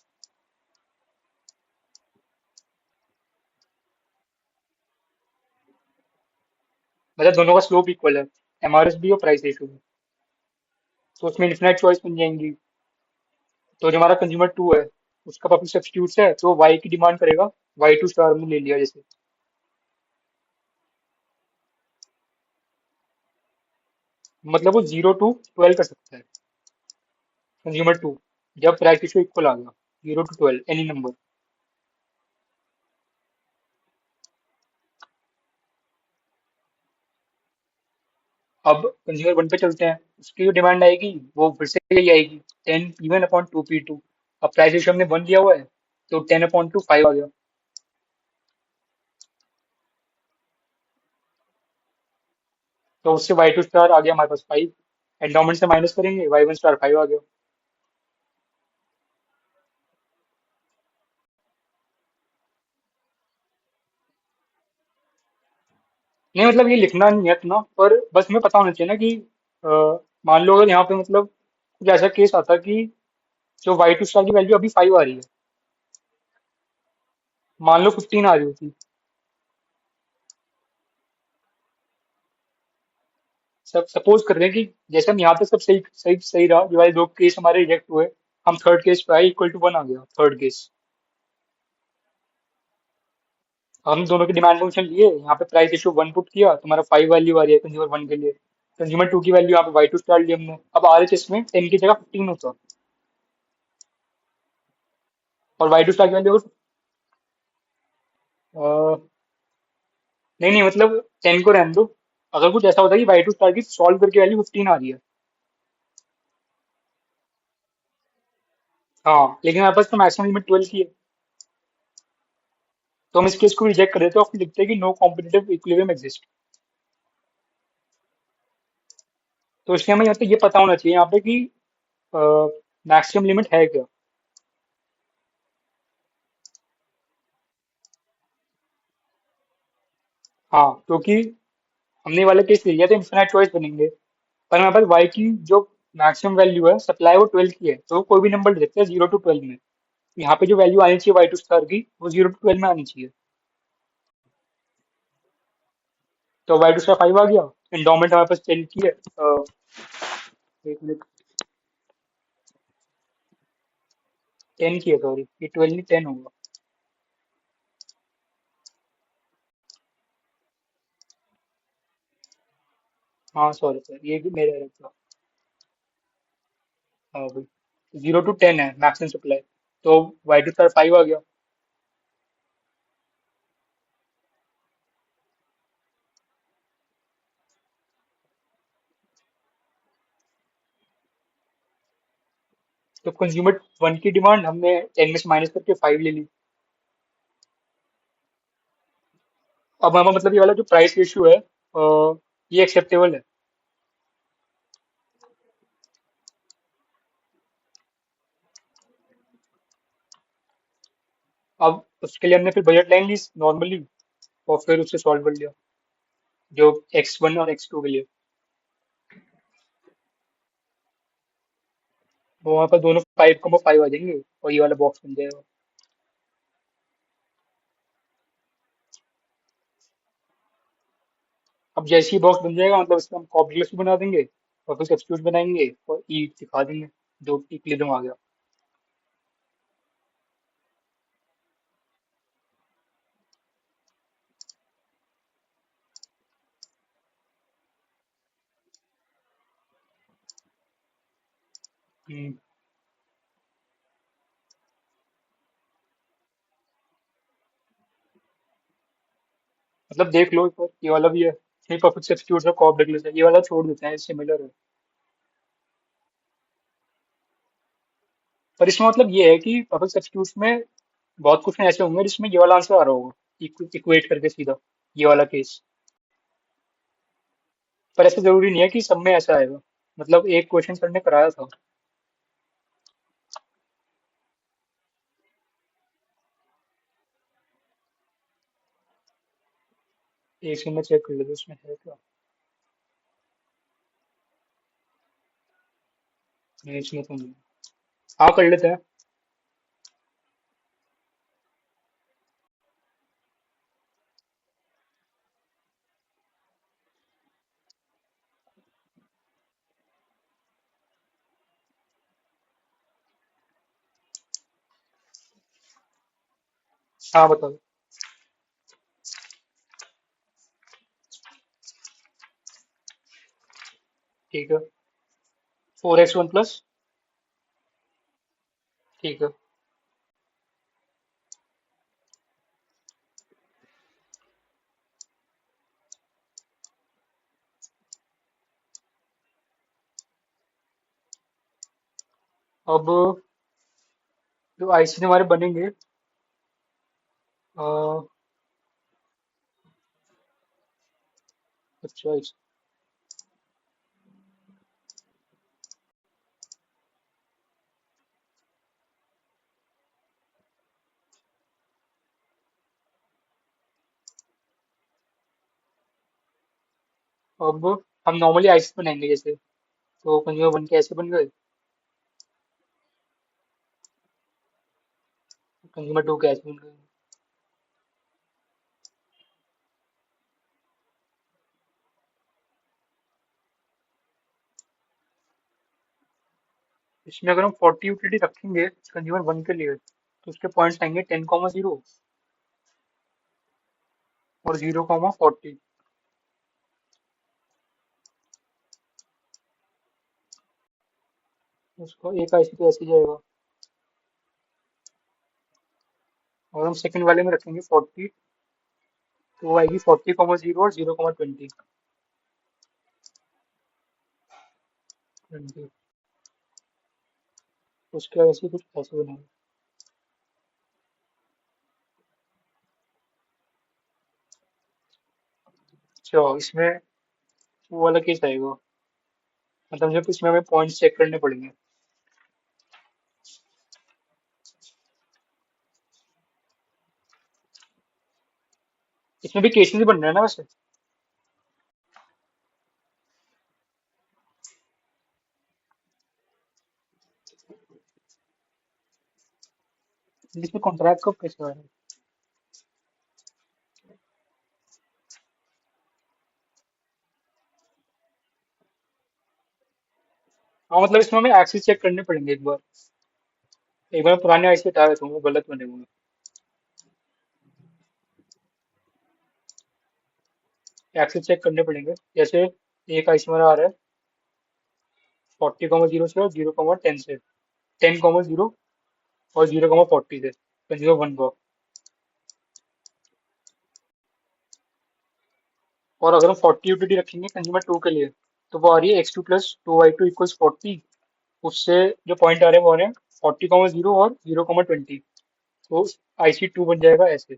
मतलब दोनों का स्लोप इक्वल है, एमआरएस भी और प्राइस रेशियो भी, तो उसमें इनफिनाइट चॉइस बन जाएंगी। तो जो हमारा कंज्यूमर 2 है, उसका परफेक्ट सब्स्टिट्यूट्स है, तो वाई की डिमांड करेगा, Y2 स्टार में ले लिया जैसे, मतलब वो 0 to 12 कर सकता है कंज्यूमर 2, जब प्राइस रेशियो इक्वल आ गया 0 to 12 एनी नंबर। अब कंज्यूमर 1 पे चलते हैं, उसकी जो डिमांड आएगी वो फिर से यही आएगी, 10 P1/2 P2। अब प्राइस रेशियो हमने 1 दिया हुआ है, तो 10/2 5 आ गया। तो उससे Y2 स्टार आ गया हमारे पास 5, एंडोमेंट से माइनस करेंगे, Y1 स्टार 5 आ गया। नहीं मतलब ये लिखना नहीं है इतना, पर बस हमें पता होना चाहिए ना कि अ, मान लो अगर यहाँ पे मतलब कुछ ऐसा केस आता कि जो Y2 स्टार की वैल्यू अभी 5 आ रही है, मान लो 15 आ रही होती, सब सपोज कर रहे हैं कि जैसे हम यहाँ पे सब सही सही सही रहा, जो वाले दो केस हमारे रिजेक्ट हुए, हम थर्ड केस पे आए, इक्वल टू 1 आ गया थर्ड केस। हम दोनों की डिमांड फंक्शन लिए, यहाँ पे प्राइस इशू 1 पुट किया, तो हमारा 5 वैल्यू आ रही है कंज्यूमर 1 के लिए। कंज्यूमर 2 की वैल्यू यहाँ पे Y2 स्टार ली हमने, अब RHS में 10 की जगह 15 होता, और Y2 स्टार की वैल्यू, नहीं नहीं मतलब 10 को रहने दो। अगर कुछ ऐसा होता है कि Y2 स्टार की सॉल्व करके वैल्यू 15 आ रही है, हाँ, लेकिन हमारे पास तो मैक्सिमम लिमिट 12 की है। तो हम इस केस को रिजेक्ट कर देते हैं और फिर लिखते हैं कि नो कॉम्पिटिटिव इक्विलिब्रियम एग्जिस्ट। तो इसलिए हमें यहाँ पे ये पता होना चाहिए यहाँ पे कि मैक्सिमम लिमिट है क्या। हाँ, क्योंकि हमने ये वाला केस ले लिया तो इन्फिनाइट चॉइस बनेंगे, पर हमारे पास y की जो मैक्सिमम वैल्यू है सप्लाई वो 12 की है, तो कोई भी नंबर ले सकते हैं 0 to 12 में। यहाँ पे जो वैल्यू आनी चाहिए y2 स्टार की वो 0 to 12 में आनी चाहिए। तो y2 स्टार 5 आ गया। एंडोमेंट हमारे पास 10 की है। एक मिनट, 10 की है, सॉरी, ये 12 नहीं 10 होगा। हाँ सॉरी सर, ये भी मेरा error था। हाँ भाई, 0 to 10 है मैक्सिमम सप्लाई, तो y2 स्टार 5 आ गया। तो कंज्यूमर 1 की डिमांड हमने 10 में से माइनस करके 5 ले ली। अब हमारा मतलब ये वाला जो प्राइस रेशियो है ये एक्सेप्टेबल है। अब उसके लिए हमने फिर बजट लाइन ली नॉर्मली, और फिर उससे सॉल्व कर लिया जो x1 और x2 के लिए। वो वहाँ पर दोनों 5,5 आ जाएंगे और ये वाला बॉक्स बन जाएगा। अब जैसे ही बॉक्स बन जाएगा मतलब इसमें हम कॉपीलेस भी बना देंगे और फिर सब्स्टिट्यूट बनाएंगे और ई दिखा देंगे, जो इक्विलिब्रियम आ गया। हम्म, मतलब देख लो, एक बार ये वाला भी है, नहीं परफेक्ट सब्स्टिट्यूट है, कॉप डेगलेस है, ये वाला छोड़ देते हैं, सिमिलर है। पर इसमें मतलब ये है कि परफेक्ट सब्स्टिट्यूट में बहुत कुछ ऐसे होंगे जिसमें ये वाला आंसर आ रहा होगा इक्वेट करके सीधा, ये वाला केस। पर ऐसा जरूरी नहीं है कि सब में ऐसा आएगा। मतलब एक क्वेश्चन सर ने कराया था। एक सेकंड में चेक कर लेते उसमें है क्या। नहीं, इसमें तो नहीं। हाँ, कर लेते हैं। हाँ बताओ। ठीक है। 4x1 plus. ठीक है। अब जो आईसी हमारे बनेंगे, अ, अच्छा अब हम नॉर्मली आईसी बनाएंगे जैसे, तो कंज्यूमर 1 के ऐसे बन गए, कंज्यूमर 2 के ऐसे बन गए। इसमें अगर हम 40 यूटिलिटी रखेंगे कंज्यूमर 1 के लिए, तो उसके पॉइंट्स आएंगे 10,0 और 0,40। उसको एक आईसी तो ऐसे ही जाएगा। और हम सेकंड वाले में रखेंगे 40, तो वो आएगी 40,0 और 0,20। 20। उसके वजह से कुछ ऐसे बनेगा। अच्छा, इसमें वो वाला केस आएगा, मतलब जब इसमें हमें पॉइंट्स चेक करने पड़ेंगे। इसमें भी केसेस ही बन रहे हैं ना वैसे। इसमें कॉन्ट्रैक्ट कब कैसे आ रहा है? हाँ, मतलब इसमें हमें एक्सेस चेक करने पड़ेंगे एक बार। एक बार पुराने आईसी हटा देता हूँ, वो गलत बने हुए हैं। एक्सेस चेक करने पड़ेंगे। जैसे एक आईसी हमारा आ रहा है 40,0 से और 0,10 से, 10,0 और 0,40 से, कंज्यूमर वन का। और अगर हम 40 यूटिलिटी रखेंगे कंज्यूमर टू के लिए, तो वो आ रही है x2 + 2y2 = 40। उससे जो पॉइंट आ रहे हैं वो आ रहे हैं 40,0 और 0,20। तो IC2 बन जाएगा ऐसे।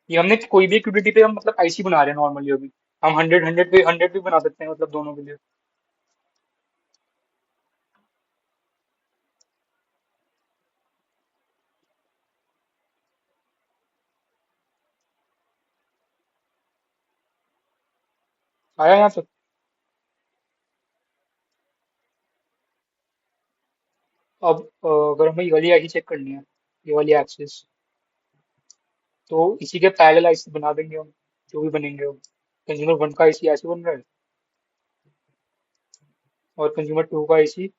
ये हमने कोई भी एक यूटिलिटी पे हम मतलब आईसी बना रहे हैं नॉर्मली अभी। हम 100 पे 100 भी बना सकते हैं, मतलब दोनों के लिए। आया यहाँ तक? अब अगर हमें ये वाली आईसी चेक करनी है, ये वाली एक्सिस, तो इसी के पैरेलल आईसी बना देंगे हम, जो भी बनेंगे हम। कंज्यूमर वन का आईसी ऐसे बन रहा है, और कंज्यूमर टू का आईसी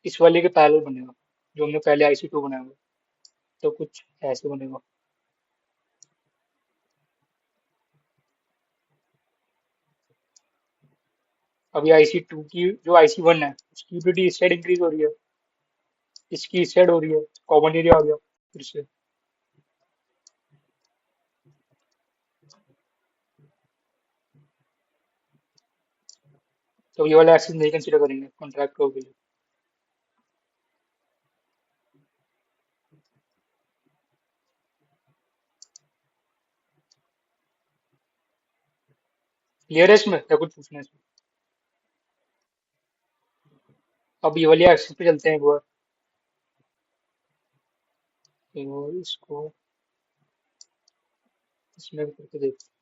इस वाले के पैरेलल बनेगा, जो हमने पहले आईसी टू बनाया हुआ है। तो कुछ ऐसे बनेगा। अभी आईसी टू की जो आईसी वन है उसकी यूटिलिटी इस साइड इंक्रीज हो रही है, इसकी इस साइड हो रही है। कॉमन एरिया आ गया फिर से। तो ये वाला एक्सेस नहीं कंसिडर करेंगे कॉन्ट्रैक्ट के लिए। क्लियर है इसमें या कुछ पूछना है इसमें? अब ये वाली एक्सेस पे चलते हैं एक बार। तो इसको इसमें भी करके देखते हैं।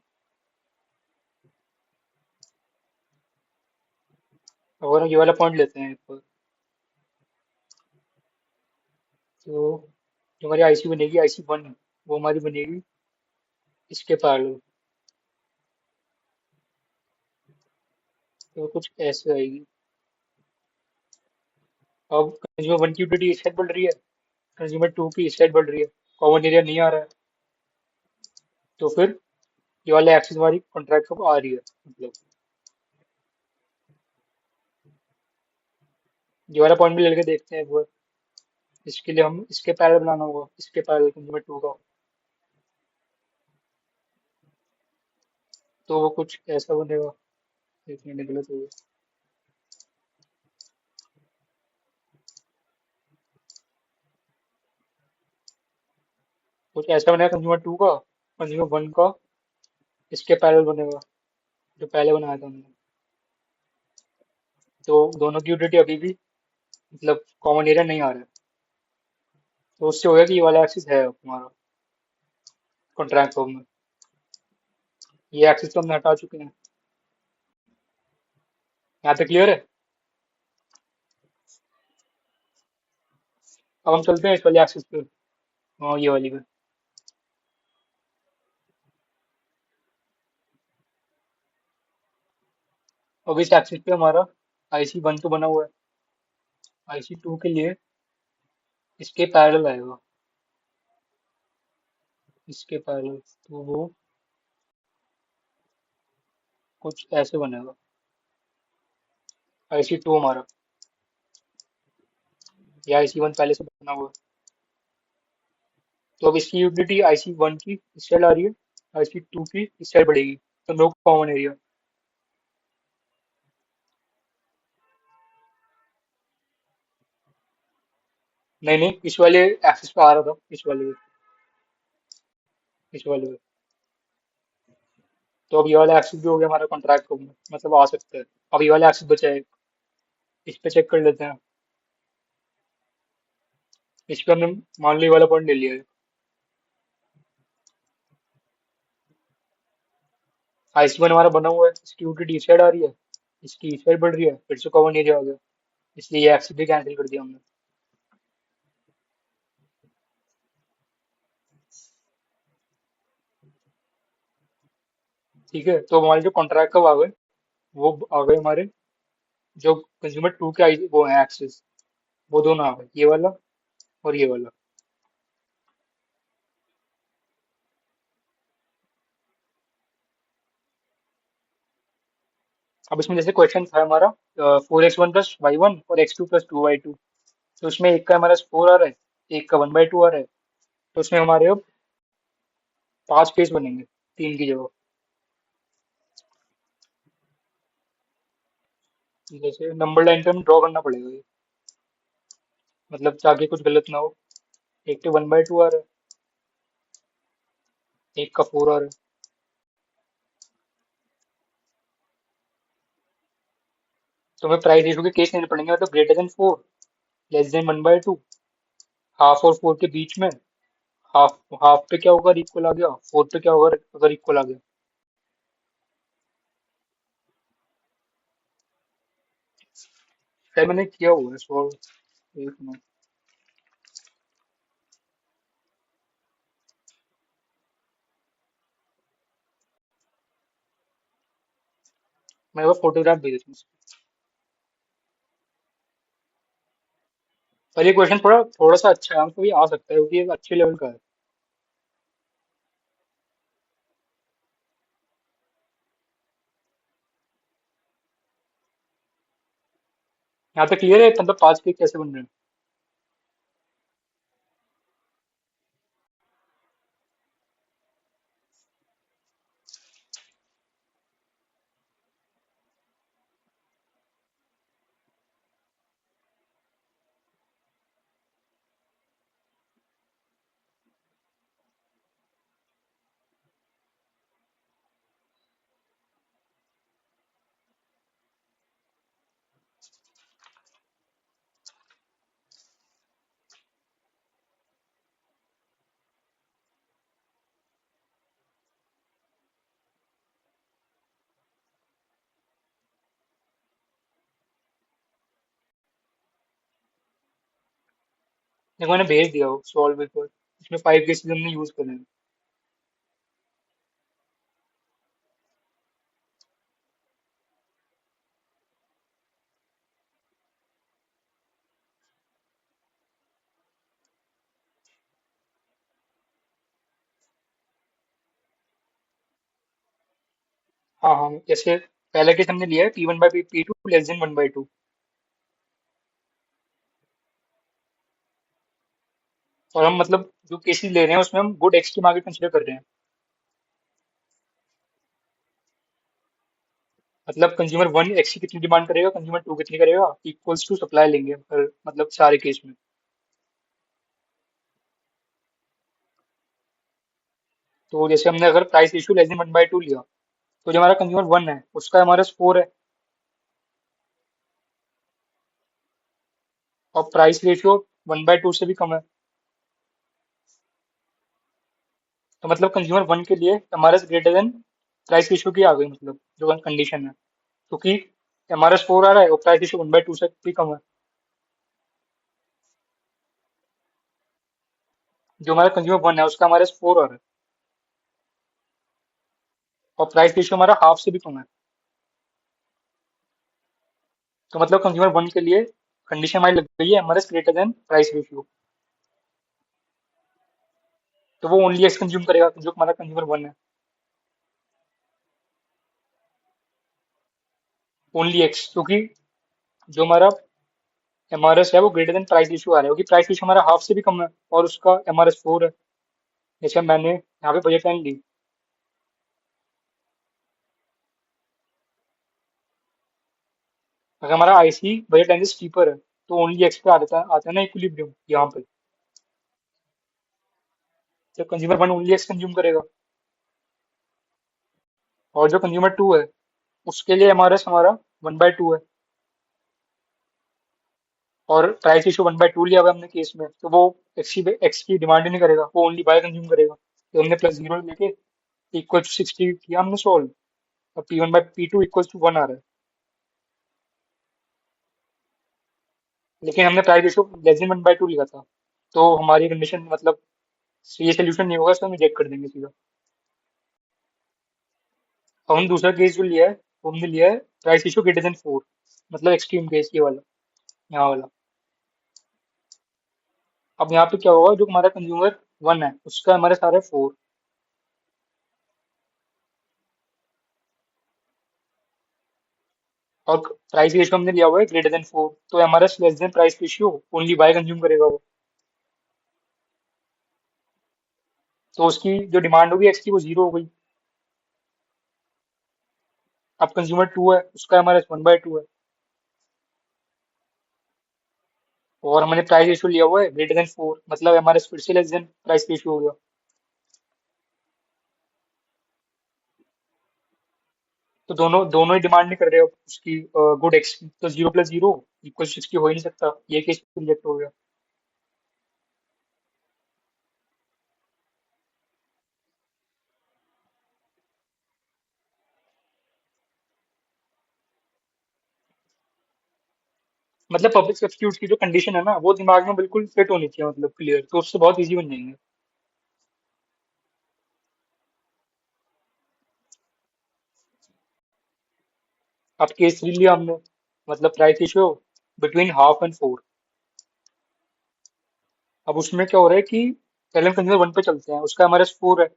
अगर हम ये वाला पॉइंट लेते हैं एक बार, तो जो हमारी आईसी बनेगी आईसी वन, वो हमारी बनेगी इसके पैरेलल। तो कुछ ऐसे आएगी। अब कंज्यूमर वन की यूटिलिटी इस साइड बढ़ रही है, कंज्यूमर टू की इस साइड बढ़ रही है। कॉमन एरिया नहीं आ रहा है। तो फिर ये वाला एक्सेस हमारी कॉन्ट्रैक्ट कब आ रही है, मतलब ये वाला पॉइंट भी लेके देखते हैं एक बार। इसके लिए हम इसके पैरेलल बनाना होगा, इसके पैरेलल कंज्यूमर टू का। तो वो कुछ ऐसा बनेगा। एक मिनट, गलत हो गया। कुछ ऐसा बनेगा कंज्यूमर टू का, कंज्यूमर वन का इसके पैरेलल बनेगा, जो पहले बनाया था हमने। तो दोनों की यूटिलिटी अभी भी मतलब कॉमन एरिया नहीं आ रहा है। तो उससे होगा कि ये वाला एक्सिस है हमारा कॉन्ट्रैक्ट फॉर्म में। ये एक्सिस तो हमने हटा चुके हैं। यहाँ तक क्लियर है? अब हम चलते हैं इस वाले एक्सिस पे। हाँ, ये वाली पे। अब इस एक्सिस पे हमारा आईसी वन तो बना हुआ है। आईसी टू के लिए इसके पैरेलल आएगा, इसके पैरेलल। तो वो कुछ ऐसे बनेगा। आईसी टू हमारा, या आईसी वन पहले से बना हुआ है। तो अब इसकी यूटिलिटी आईसी वन की इस साइड आ रही है, आईसी टू की इस साइड बढ़ेगी। तो नो कॉमन एरिया। नहीं नहीं, इस वाले एक्सिस पे आ रहा था, इस वाले पे। तो अब ये वाला एक्सिस भी हो गया हमारा कॉन्ट्रैक्ट को, मतलब आ सकता है। अब ये वाला एक्सिस बचा है, इस पे चेक कर लेते हैं। इस पे हमने मान लो ये वाला पॉइंट ले लिया है। आईसी वन हमारा बना हुआ है, इसकी यूटिलिटी इस साइड आ रही है, इसकी इस साइड बढ़ रही है, फिर से कवर एरिया आ गया, इसलिए ये एक्सिस भी कैंसिल कर दिया हमने। ठीक है, तो हमारे जो कॉन्ट्रैक्ट कब आ गए, वो आ गए हमारे, जो कंज्यूमर टू के आई वो है एक्सेस, वो दोनों आ गए, ये वाला और ये वाला। अब इसमें जैसे क्वेश्चन था हमारा 4x1 + y1 और x2 + 2y2, तो उसमें एक का हमारा फोर आ रहा है, एक का 1/2 आ रहा है, तो उसमें हमारे अब 5 केस बनेंगे, 3 की जगह। जैसे नंबर लाइन पे हमें ड्रॉ करना पड़ेगा ये, मतलब ताकि कुछ गलत ना हो। एक तो 1/2 आ रहा है, एक का 4 आ रहा है। तो हमें प्राइस रेशो के केस लेने पड़ेंगे, मतलब >4, <1/2, हाफ और 4 के बीच में। हाफ हाफ पे क्या होगा, इक्वल आ गया, 4 पे क्या होगा अगर इक्वल आ गया। शायद मैंने किया हुआ है सॉल्व, एक मिनट। मैं वो फोटोग्राफ भेज दूँ। पर ये क्वेश्चन थोड़ा थोड़ा सा अच्छा है, हमको ये आ सकता है क्योंकि ये अच्छे लेवल का है। यहाँ तक क्लियर है, मतलब 5 के कैसे बन रहे हैं। देखो मैंने भेज दिया वो सॉल्व पेपर, इसमें 5 केसेस हमने यूज करे हैं। हाँ हाँ, जैसे पहला केस हमने लिया है P1/P2 <1/2। और हम मतलब जो केसेस ले रहे हैं उसमें हम गुड एक्स की मार्केट कंसीडर कर रहे हैं। मतलब कंज्यूमर वन एक्स की कितनी डिमांड करेगा, कंज्यूमर टू कितनी करेगा, इक्वल्स टू सप्लाई लेंगे पर मतलब सारे केस में। तो जैसे हमने अगर प्राइस रेशियो <1/2 लिया, तो जो हमारा कंज्यूमर वन है उसका हमारा स्कोर है, और प्राइस रेशियो 1/2 से भी कम है। तो मतलब कंज्यूमर वन के लिए हमारा ग्रेटर देन प्राइस रेशियो की आ गई, मतलब जो कंडीशन है, क्योंकि हमारा स्कोर आ रहा है और प्राइस रेशियो 1/2 से भी कम है। जो हमारा कंज्यूमर वन है उसका हमारा स्कोर आ रहा है, और प्राइस रेशियो हमारा हाफ से भी कम है। तो मतलब कंज्यूमर वन के लिए कंडीशन हमारी लग गई है MRS greater than price ratio. तो वो ओनली एक्स कंज्यूम करेगा जो हमारा कंज्यूमर वन है, ओनली एक्स, क्योंकि जो हमारा एमआरएस है वो ग्रेटर देन प्राइस रेशियो आ रहा है, क्योंकि प्राइस रेशियो हमारा हाफ से भी कम है और उसका एमआरएस 4 है। जैसे मैंने यहाँ पे बजट लाइन ली, अगर हमारा आईसी बजट लाइन से स्टीपर है, तो ओनली एक्स पे आता है ना इक्विलिब्रियम यहाँ पे। तो consumer one only x consume करेगा, और जो कंज्यूमर टू है उसके लिए एमआरएस हमारा 1/2 है, और प्राइस इशू 1/2 लिया हुआ है हमने केस में, तो वो एक्स की डिमांड ही नहीं करेगा, वो ओनली बाय कंज्यूम करेगा। तो हमने +0 लेके इक्वल टू 60 किया हमने सॉल्व, और P1/P2 इक्वल टू 1 आ रहा है। लेकिन हमने प्राइस रेशो <<1/2 लिया था, तो हमारी कंडीशन मतलब ये सोल्यूशन नहीं होगा, इसको हम रिजेक्ट कर देंगे सीधा। अब हम दूसरा केस जो लिया है वो हमने लिया है प्राइस रेशो >4, मतलब एक्सट्रीम केस ये वाला, यहाँ वाला। अब यहाँ पे क्या होगा, जो हमारा कंज्यूमर वन है उसका हमारे सारे 4, और प्राइस रेशियो हमने लिया हुआ है >4, तो हमारा less than price ratio only by consume करेगा वो। तो उसकी जो डिमांड होगी एक्स की वो 0 हो गई। अब कंज्यूमर टू है उसका हमारा 1/2 है, और हमने प्राइस रेशियो लिया हुआ है >4, मतलब हमारे फिर से लेस देन प्राइस रेशियो हो गया। तो दोनों दोनों ही डिमांड नहीं कर रहे हो उसकी गुड एक्स की, तो 0 + 0 = 60 हो ही नहीं सकता, ये केस रिजेक्ट हो गया। मतलब पब्लिक सब्स्टिट्यूट की जो कंडीशन है ना वो दिमाग में बिल्कुल फिट होनी चाहिए, मतलब क्लियर, तो उससे बहुत इजी बन जाएंगे। अब केस 3 लिया हमने, मतलब price ratio between half and 4। अब उसमें क्या हो रहा है कि पहले हम कंज्यूमर वन पे चलते हैं, उसका हमारे 4 है,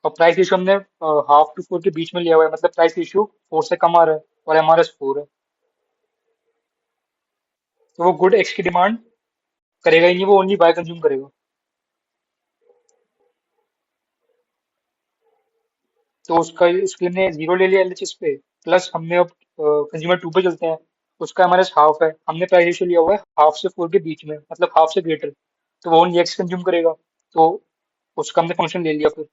और प्राइस रेशियो हमने हाफ टू 4 के बीच में लिया हुआ है, मतलब प्राइस रेशियो 4 से कम आ रहा है, और हमारे 4 है। तो वो गुड एक्स की डिमांड करेगा ही नहीं, वो ओनली बाय कंज्यूम करेगा। तो उसका उसके लिए हमने 0 ले लिया एलएचएस पे, प्लस हमने अब कंज्यूमर टू पे चलते हैं, उसका हमारे हाफ है, हमने प्राइस रेशियो लिया हुआ है हाफ से 4 के बीच में, मतलब हाफ से ग्रेटर, तो वो ओनली एक्स कंज्यूम करेगा। तो उसका हमने फंक्शन ले लिया फिर,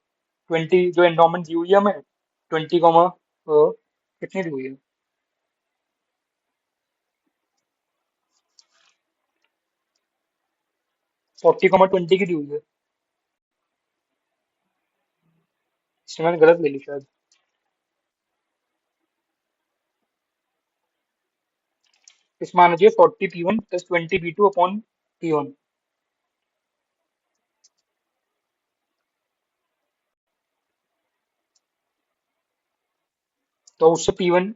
20 जो एंडोमेंट दी हुई है हमें, 20 कॉमा कितनी दी हुई है, 40,20 की दी हुई है। इसमें मैंने गलत ले ली शायद। इसमें आना चाहिए 40 P1 + 20 P2 अपॉन P1। तो उससे P1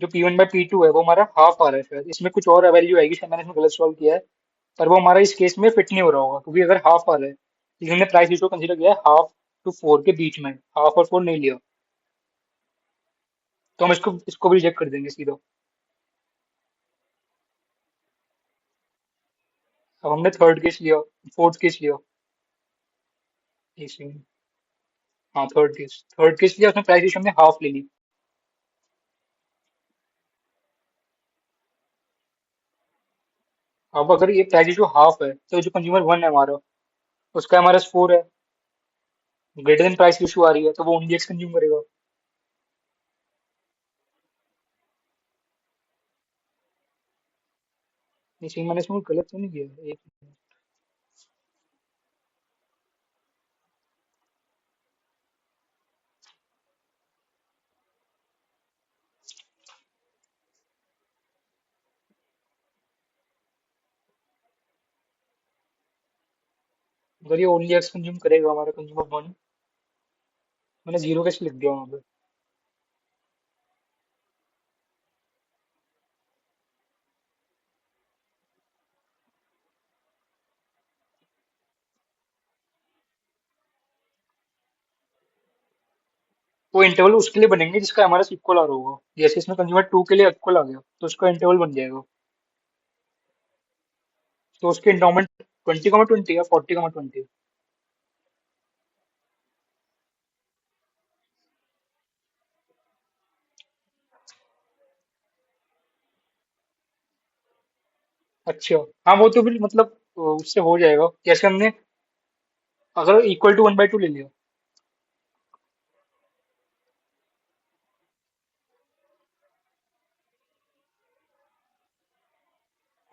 जो P1/P2 है वो हमारा हाफ आ रहा है शायद, इसमें कुछ और वैल्यू आएगी शायद, मैंने इसमें गलत सॉल्व किया है, पर वो हमारा इस केस में फिट नहीं हो रहा होगा, क्योंकि अगर हाफ आ रहा है, लेकिन हमने प्राइस रेशियो कंसीडर किया है हाफ टू 4 के बीच में, हाफ और 4 नहीं लिया, तो हम इसको इसको भी रिजेक्ट कर देंगे सीधा। अब हमने थर्ड केस लिया, फोर्थ केस लिया, इसी में। हाँ, थर्ड केस लिया, उसमें प्राइस रेशियो हमने हाफ ले ली। अब अगर ये प्राइस रेशियो हाफ है, तो जो कंज्यूमर वन है हमारा, उसका हमारा 4 है, ग्रेटर देन प्राइस रेशियो आ रही है, तो वो ओनली एक्स कंज्यूम करेगा। इसी मैंने इसमें कुछ गलत तो नहीं किया एक। अगर ये ओनली एक्स कंज्यूम करेगा हमारा कंज्यूमर वन, मैंने 0 कैसे लिख दिया वहां पे। वो इंटरवल उसके लिए बनेंगे जिसका हमारा इक्वल आ रहा होगा, जैसे इसमें कंज्यूमर टू के लिए इक्वल आ गया, तो उसका इंटरवल बन जाएगा। तो उसके इंडोमेंट 20,20 या 40,20। अच्छा। हाँ वो तो फिर मतलब उससे हो जाएगा, जैसे हमने अगर इक्वल टू 1/2 ले लिया।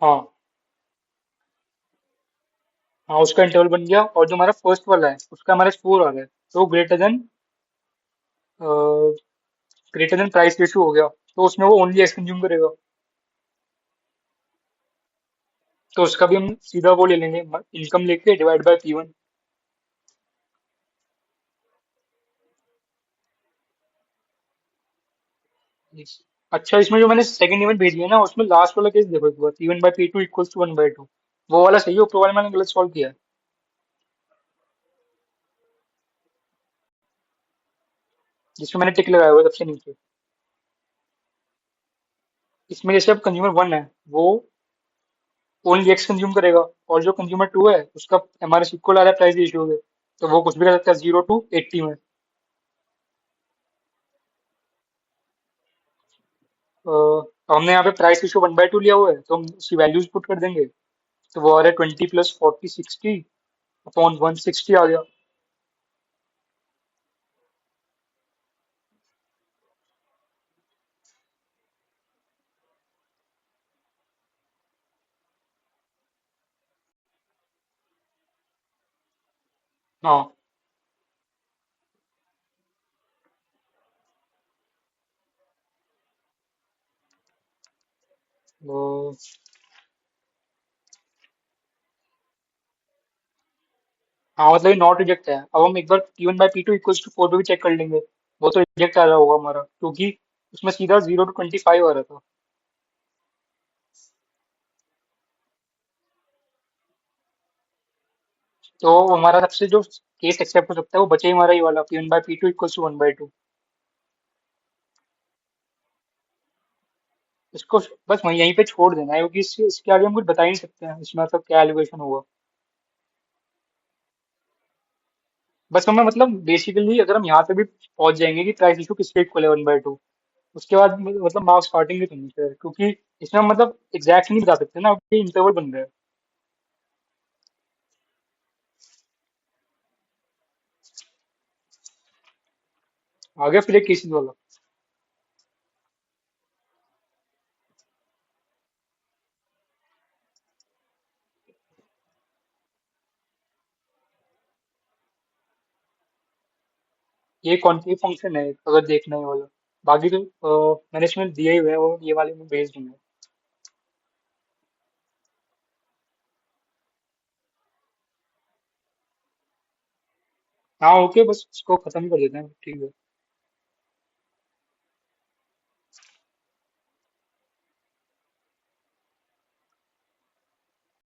हाँ। हाँ उसका इंटरवल बन गया, और जो हमारा फर्स्ट वाला है उसका हमारा स्कोर आ रहा है, तो ग्रेटर देन प्राइस रेशियो हो गया, तो उसमें वो ओनली एक्स कंज्यूम करेगा। तो उसका भी हम सीधा वो ले लेंगे, इनकम लेके डिवाइड बाय P1। अच्छा, इसमें जो मैंने सेकंड इवेंट भेजी है ना, उसमें लास्ट वाला केस देखो एक बार, P1/P2 इक्वल्स टू 1/2। वो वाला सही है, ऊपर वाला मैंने गलत सॉल्व किया है। जिसमें मैंने टिक लगाया हुआ है सबसे नीचे। इसमें जैसे अब कंज्यूमर 1 है, वो ओनली एक्स कंज्यूम करेगा, और जो कंज्यूमर 2 है उसका एमआरएस इक्वल आ रहा है प्राइस रेशियो के, तो वो कुछ भी कर सकता है 0 to 80 में। हमने यहाँ पे प्राइस रेशियो 1/2 लिया हुआ है, तो हम उसकी वैल्यूज पुट कर देंगे। तो वो आ रहा है 20 + 40 60 अपॉन 160 आ गया। हाँ। वो हाँ मतलब ये नॉट रिजेक्ट है। अब हम एक बार P1/P2 इक्वल्स टू 4 पे भी चेक कर लेंगे। वो तो रिजेक्ट आ रहा होगा हमारा, क्योंकि उसमें सीधा 0 to 25 आ रहा था। तो हमारा सबसे जो केस एक्सेप्ट हो सकता है वो बचे ही हमारा ये वाला P1/P2 इक्वल्स टू 1/2। इसको बस वहीं यहीं पे छोड़ देना है, क्योंकि इसके आगे हम कुछ बता ही नहीं सकते हैं इसमें मतलब क्या एलिगेशन होगा। बस हमें मतलब बेसिकली अगर हम यहाँ पे भी पहुंच जाएंगे कि प्राइस इशू किसके इक्वल है 1/2, उसके बाद मतलब मार्क्स काटेंगे तो नहीं फिर, क्योंकि इसमें हम मतलब एग्जैक्ट नहीं बता सकते ना कि इंटरवल बन रहा है। आगे फिर एक केसेस वाला। ये कॉन्टिटी फंक्शन है अगर देखना है ये वाला। बाकी तो मैंने इसमें दिए हुए हैं, वो ये वाले में भेज दूंगा। हाँ ओके, बस इसको खत्म कर देते हैं, ठीक है।